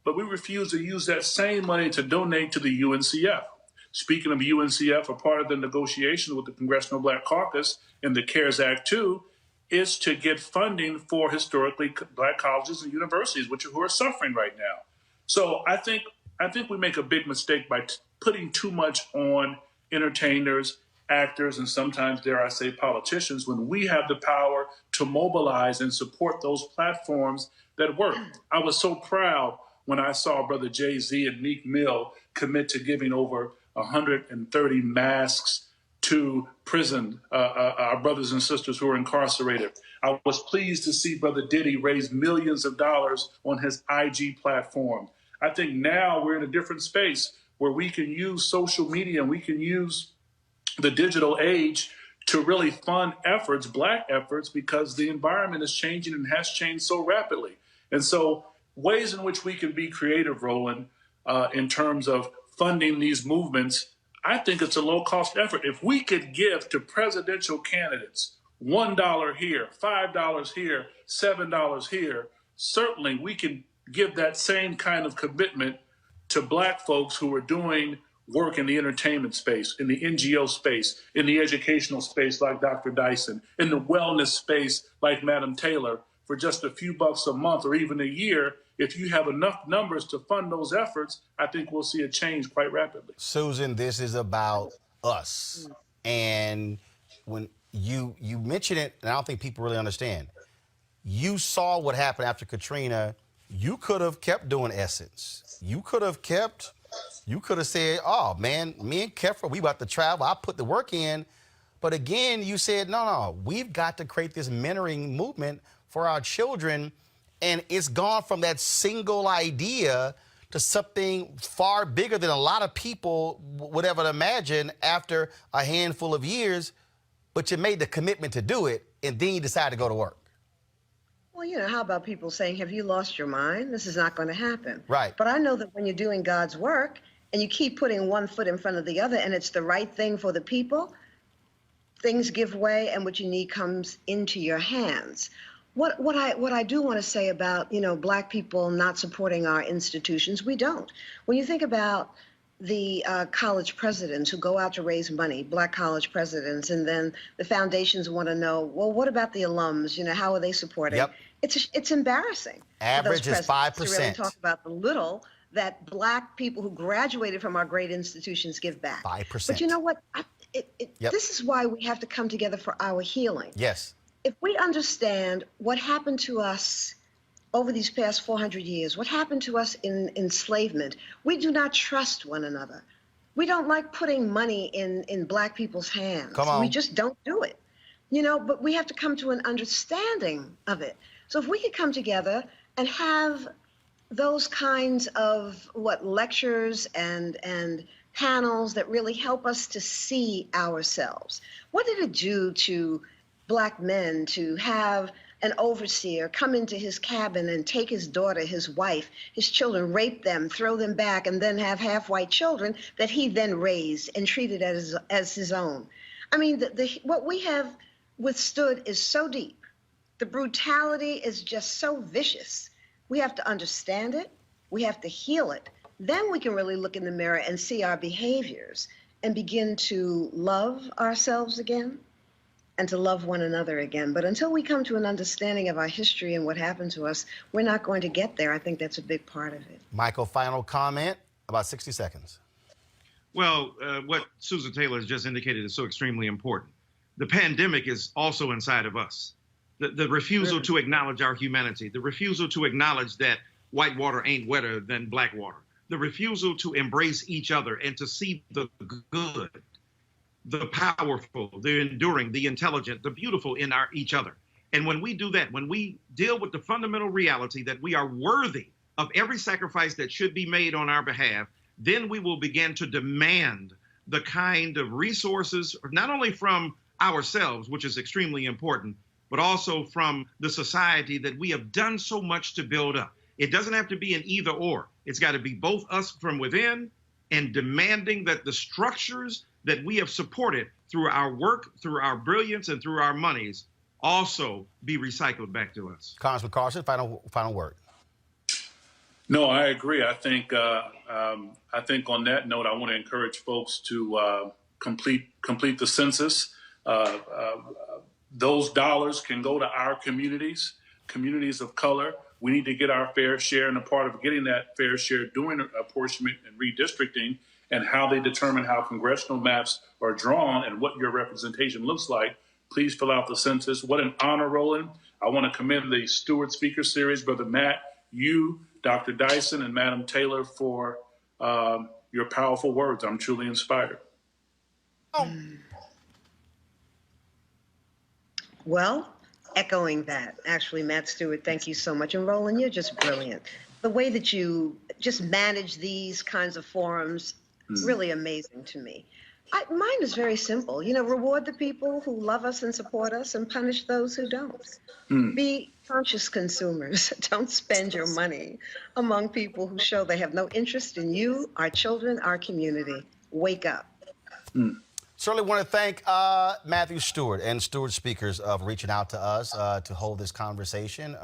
but we refuse to use that same money to donate to the UNCF. Speaking of UNCF, a part of the negotiation with the Congressional Black Caucus and the CARES Act 2 is to get funding for historically black colleges and universities, who are suffering right now. So I think we make a big mistake by putting too much on entertainers, actors, and sometimes, dare I say, politicians, when we have the power to mobilize and support those platforms that work. I was so proud when I saw Brother Jay-Z and Meek Mill commit to giving over 130 masks to prison, our brothers and sisters who are incarcerated. I was pleased to see Brother Diddy raise millions of dollars on his IG platform. I think now we're in a different space where we can use social media and we can use the digital age to really fund efforts, black efforts, because the environment is changing and has changed so rapidly. And so ways in which we can be creative, Roland, in terms of funding these movements, I think it's a low-cost effort. If we could give to presidential candidates $1 here, $5 here, $7 here, certainly we can give that same kind of commitment to black folks who are doing work in the entertainment space, in the NGO space, in the educational space like Dr. Dyson, in the wellness space like Madam Taylor, for just a few bucks a month or even a year. If you have enough numbers to fund those efforts, I think we'll see a change quite rapidly. Susan, this is about us. And when you mention it, and I don't think people really understand, you saw what happened after Katrina. You could have kept doing Essence. You could have said, oh, man, me and Kefra, we about to travel. I put the work in. But again, you said, no, we've got to create this mentoring movement for our children. And it's gone from that single idea to something far bigger than a lot of people would ever imagine after a handful of years. But you made the commitment to do it, and then you decided to go to work. Well, you know, how about people saying, have you lost your mind? This is not going to happen. Right. But I know that when you're doing God's work and you keep putting one foot in front of the other and it's the right thing for the people, things give way and what you need comes into your hands. What I do want to say about, you know, black people not supporting our institutions, we don't. When you think about the college presidents who go out to raise money, black college presidents, and then the foundations want to know, well, what about the alums? You know, how are they supporting? Yep. It's embarrassing. Average is 5%. To really talk about the little that black people who graduated from our great institutions give back. 5%. But you know what? Yep. This is why we have to come together for our healing. Yes. If we understand what happened to us over these past 400 years, what happened to us in enslavement, we do not trust one another. We don't like putting money in black people's hands. Come on. We just don't do it. You know, but we have to come to an understanding of it. So if we could come together and have those kinds of lectures and panels that really help us to see ourselves. What did it do to black men to have an overseer come into his cabin and take his daughter, his wife, his children, rape them, throw them back, and then have half-white children that he then raised and treated as his own? I mean, what we have withstood is so deep. The brutality is just so vicious. We have to understand it. We have to heal it. Then we can really look in the mirror and see our behaviors and begin to love ourselves again and to love one another again. But until we come to an understanding of our history and what happened to us, we're not going to get there. I think that's a big part of it. Michael, final comment, about 60 seconds. Well, what Susan Taylor has just indicated is so extremely important. The pandemic is also inside of us. The refusal to acknowledge our humanity, the refusal to acknowledge that white water ain't wetter than black water, the refusal to embrace each other and to see the good, the powerful, the enduring, the intelligent, the beautiful in each other. And when we do that, when we deal with the fundamental reality that we are worthy of every sacrifice that should be made on our behalf, then we will begin to demand the kind of resources, not only from ourselves, which is extremely important, but also from the society that we have done so much to build up. It doesn't have to be an either or. It's got to be both us from within and demanding that the structures that we have supported through our work, through our brilliance, and through our monies also be recycled back to us. Congressman Carson, final word. No, I agree. I think on that note, I want to encourage folks to complete the census. Those dollars can go to our communities of color. We need to get our fair share, and a part of getting that fair share doing apportionment and redistricting and how they determine how congressional maps are drawn and what your representation looks like. Please fill out the census. What an honor, Roland. I want to commend the Stewart Speaker Series, Brother Matt, you, Dr. Dyson, and Madam Taylor for your powerful words. I'm truly inspired. Well, echoing that, actually, Matt Stewart, thank you so much. And Roland, you're just brilliant. The way that you just manage these kinds of forums, really amazing to me. Mine is very simple. Reward the people who love us and support us and punish those who don't. Be conscious consumers. Don't spend your money among people who show they have no interest in you, our children, our community. Wake up. Certainly want to thank Matthew Stewart and Stewart Speakers for reaching out to us to hold this conversation.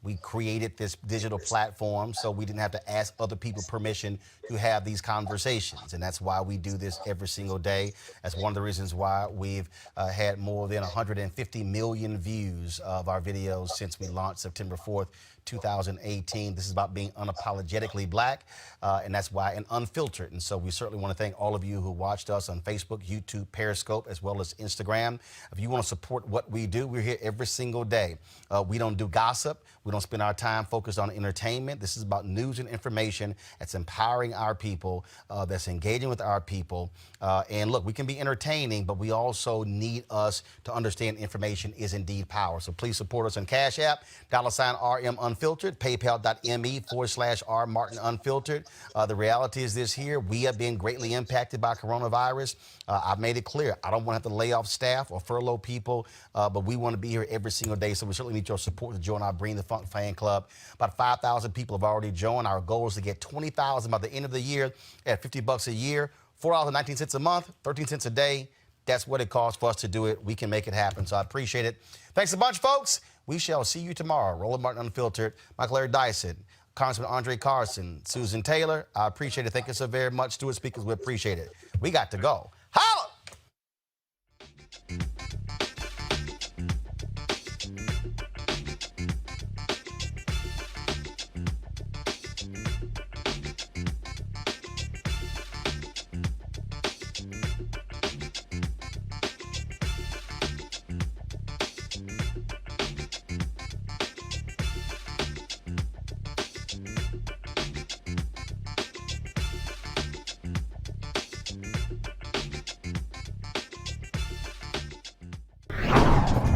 We created this digital platform so we didn't have to ask other people permission to have these conversations. And that's why we do this every single day. That's one of the reasons why we've had more than 150 million views of our videos since we launched September 4th, 2018. This is about being unapologetically black, and that's why, and unfiltered. And so we certainly want to thank all of you who watched us on Facebook, YouTube, Periscope, as well as Instagram. If you want to support what we do, we're here every single day. We don't do gossip. We don't spend our time focused on entertainment. This is about news and information that's empowering our people, that's engaging with our people. And look, we can be entertaining, but we also need us to understand information is indeed power. So please support us on Cash App, $RM Unfiltered, paypal.me/R Martin Unfiltered. The reality is this here. We have been greatly impacted by coronavirus. I've made it clear. I don't want to have to lay off staff or furlough people, but we want to be here every single day. So we certainly need your support to join our Bring the Funk fan club. About 5,000 people have already joined. Our goal is to get 20,000 by the end of the year at $50 a year, $4.19 a month, 13 cents a day. That's what it costs for us to do it. We can make it happen. So I appreciate it. Thanks a bunch, folks. We shall see you tomorrow. Roland Martin Unfiltered, Michael Larry Dyson, Congressman Andre Carson, Susan Taylor. I appreciate it. Thank you so very much. Stewart Speakers, we appreciate it. We got to go. Holla!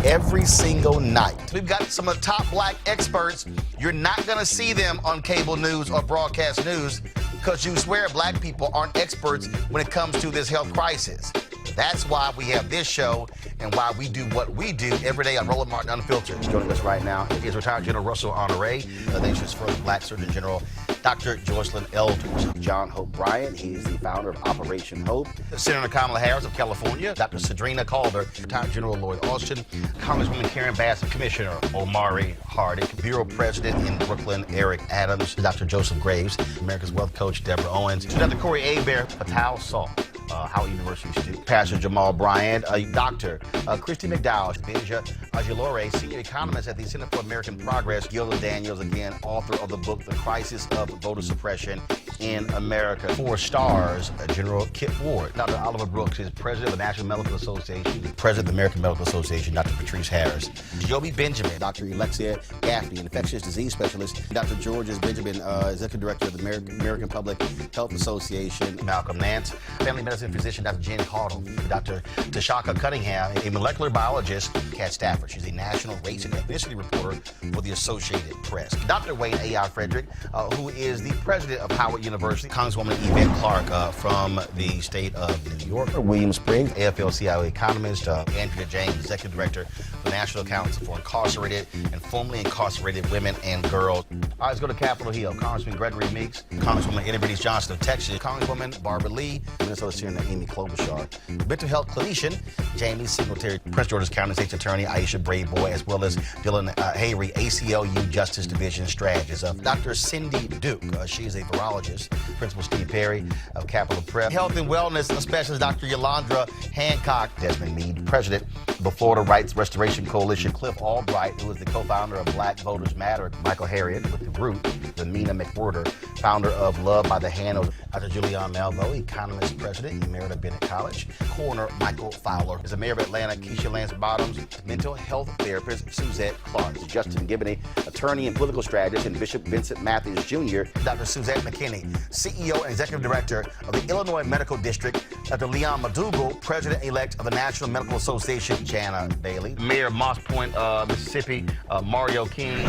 Every single night. We've got some of the top black experts. You're not going to see them on cable news or broadcast news because you swear black people aren't experts when it comes to this health crisis. That's why we have this show and why we do what we do every day on Roland Martin Unfiltered. Joining us right now is retired General Russell Honore, the nation's first black Surgeon General, Dr. Joycelyn Elders. John Hope Bryant, he is the founder of Operation Hope. Senator Kamala Harris of California, Dr. Sadrina Calder, retired General Lloyd Austin, Congresswoman Karen Bass, Commissioner Omari Hardick, Bureau President in Brooklyn, Eric Adams, Dr. Joseph Graves, America's Wealth Coach Deborah Owens, Dr. Corey Abear, Patal Salt, Howard University student, Pastor Jamal Bryant, Dr. Christy McDowell, Benja Ajilore, Senior Economist at the Center for American Progress, Gilda Daniels, again, author of the book, The Crisis of Voter Suppression in America. 4 stars, General Kip Ward. Dr. Oliver Brooks is President of the National Medical Association, President of the American Medical Association, Dr. Patrice Harris. Joby Benjamin, Dr. Alexia Gaffney, Infectious Disease Specialist, Dr. Georges Benjamin, Executive Director of the American Public Health Association, Malcolm Nance, Family Medicine Physician, Dr. Jen Caudle, Dr. Tashaka Cunningham, a molecular biologist, Kat Stafford. She's a national race and ethnicity reporter for the Associated Press. Dr. Wayne A.R. Frederick, who is the president of Howard University, Congresswoman Yvette Clarke from the state of New York, William Spriggs, AFL-CIO economist, Andrea James, Executive Director of the National Council for Incarcerated and Formerly Incarcerated Women and Girls. All right, let's go to Capitol Hill. Congressman Gregory Meeks, Congresswoman Eddie British Johnson of Texas, Congresswoman Barbara Lee, Minnesota Senator Amy Klobuchar, mental health clinician Jamie Singletary, Prince George's County State's Attorney Aisha Brayboy, as well as Dylan Hayrie, ACLU Justice Division strategist. Dr. Cindy Duke, she is a virologist. Principal Steve Perry of Capitol Prep. Health and Wellness Specialist Dr. Yolandra Hancock. Desmond Meade, President of the Florida Rights Restoration Coalition. Cliff Albright, who is the co-founder of Black Voters Matter. Michael Harriet with the Root. Lamina McWhorter, founder of Love by the Hand. Dr. Julianne Malvo, economist, president, Emerita Bennett College. Coroner Michael Fowler is the mayor of Atlanta. Keisha Lance Bottoms, mental health therapist Suzette Clark. Justin Gibney, attorney and political strategist, and Bishop Vincent Matthews Jr. Dr. Suzette McKinney, CEO and executive director of the Illinois Medical District. Dr. Leon Madugal, president-elect of the National Medical Association. Jana Bailey, mayor of Moss Point, Mississippi, Mario King.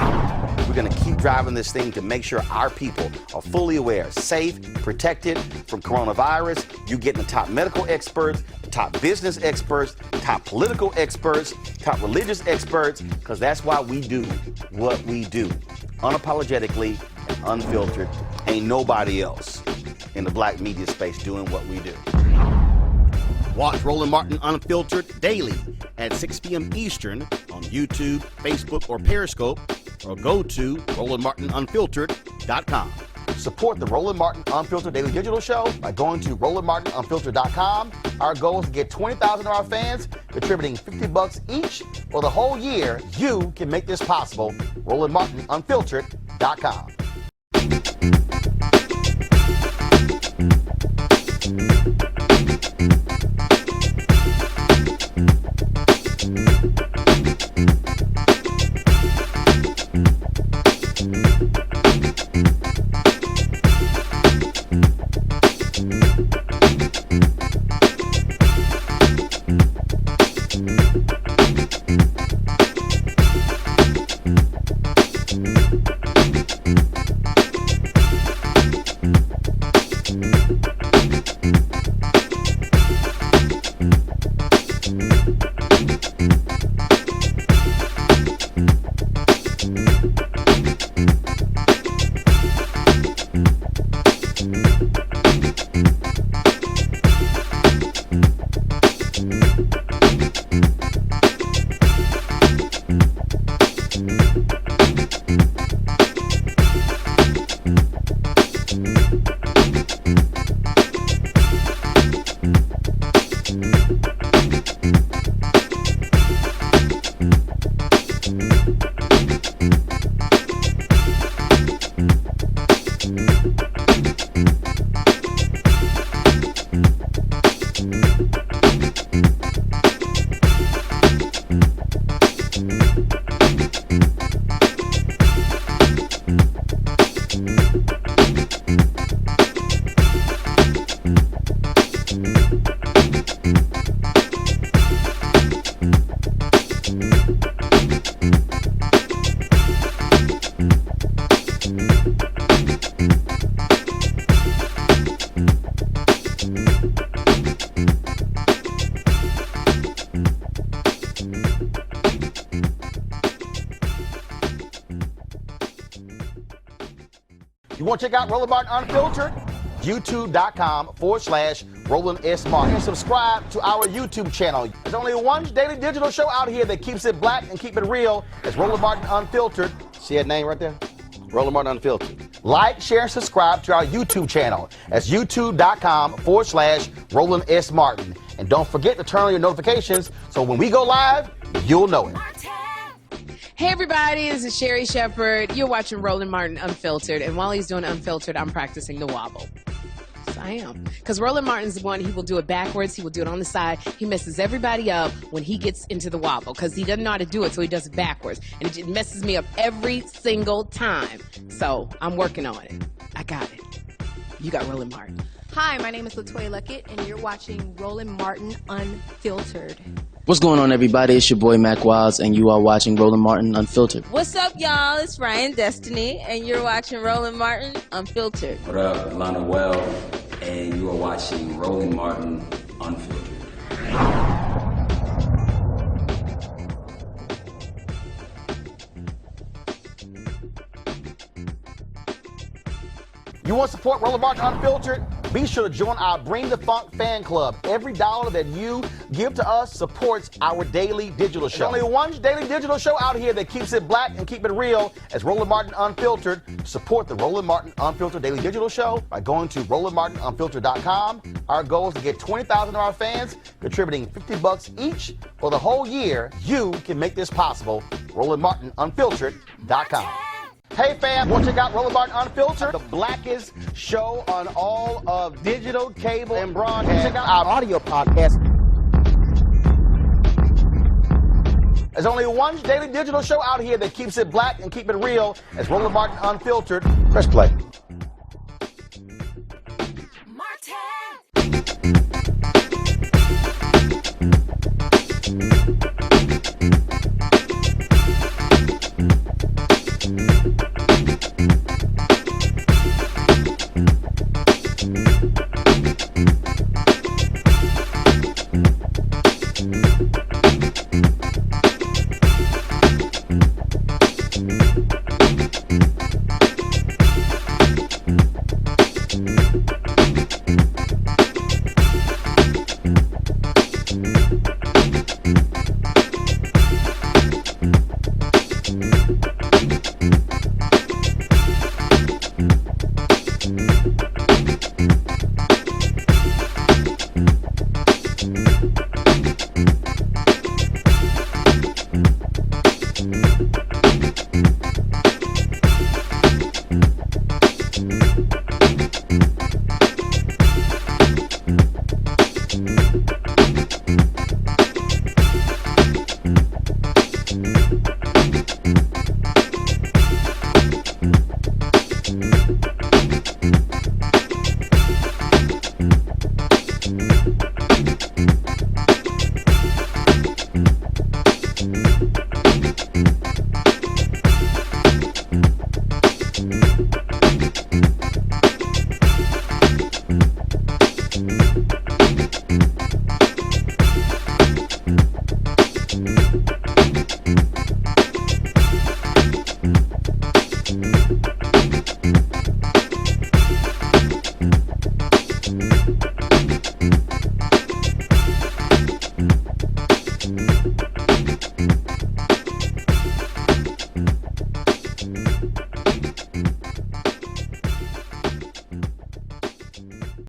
We're going to keep driving this thing to make sure our people are fully aware, safe, protected from coronavirus. You're getting the top medical experts, the top business experts, top political experts, top religious experts, because that's why we do what we do. Unapologetically and unfiltered. Ain't nobody else in the black media space doing what we do. Watch Roland Martin Unfiltered daily at 6 p.m. Eastern on YouTube, Facebook, or Periscope, or go to RolandMartinUnfiltered.com. Support the Roland Martin Unfiltered Daily Digital Show by going to RolandMartinUnfiltered.com. Our goal is to get 20,000 of our fans contributing $50 each or the whole year. You can make this possible. RolandMartinUnfiltered.com. want to check out Roland Martin Unfiltered? YouTube.com/Roland S. Martin. And subscribe to our YouTube channel. There's only one daily digital show out here that keeps it black and keep it real. It's Roland Martin Unfiltered. See that name right there? Roland Martin Unfiltered. Like, share, and subscribe to our YouTube channel. That's YouTube.com/Roland S. Martin. And don't forget to turn on your notifications so when we go live, you'll know it. Hey everybody, this is Sherry Shepherd. You're watching Roland Martin Unfiltered, and while he's doing Unfiltered, I'm practicing the wobble. Yes, I am. Because Roland Martin's the one, he will do it backwards, he will do it on the side. He messes everybody up when he gets into the wobble, because he doesn't know how to do it, so he does it backwards. And it just messes me up every single time. So I'm working on it. I got it. You got Roland Martin. Hi, my name is LaToya Luckett, and you're watching Roland Martin Unfiltered. What's going on, everybody? It's your boy Mac Wiles, and you are watching Roland Martin Unfiltered. What's up, y'all? It's Ryan Destiny, and you're watching Roland Martin Unfiltered. What up, Lana Well, and you are watching Roland Martin Unfiltered. You want to support Roland Martin Unfiltered? Be sure to join our Bring the Funk fan club. Every dollar that you give to us supports our daily digital show. There's only one daily digital show out here that keeps it black and keep it real. It's Roland Martin Unfiltered. Support the Roland Martin Unfiltered daily digital show by going to RolandMartinUnfiltered.com. Our goal is to get 20,000 of our fans contributing $50 each for the whole year. You can make this possible. RolandMartinUnfiltered.com. Hey fam, want to check out Roland Martin Unfiltered? The blackest show on all of digital, cable, and broadcast. Check out our audio podcast. There's only one daily digital show out here that keeps it black and keep it real. It's Roland Martin Unfiltered. Press play.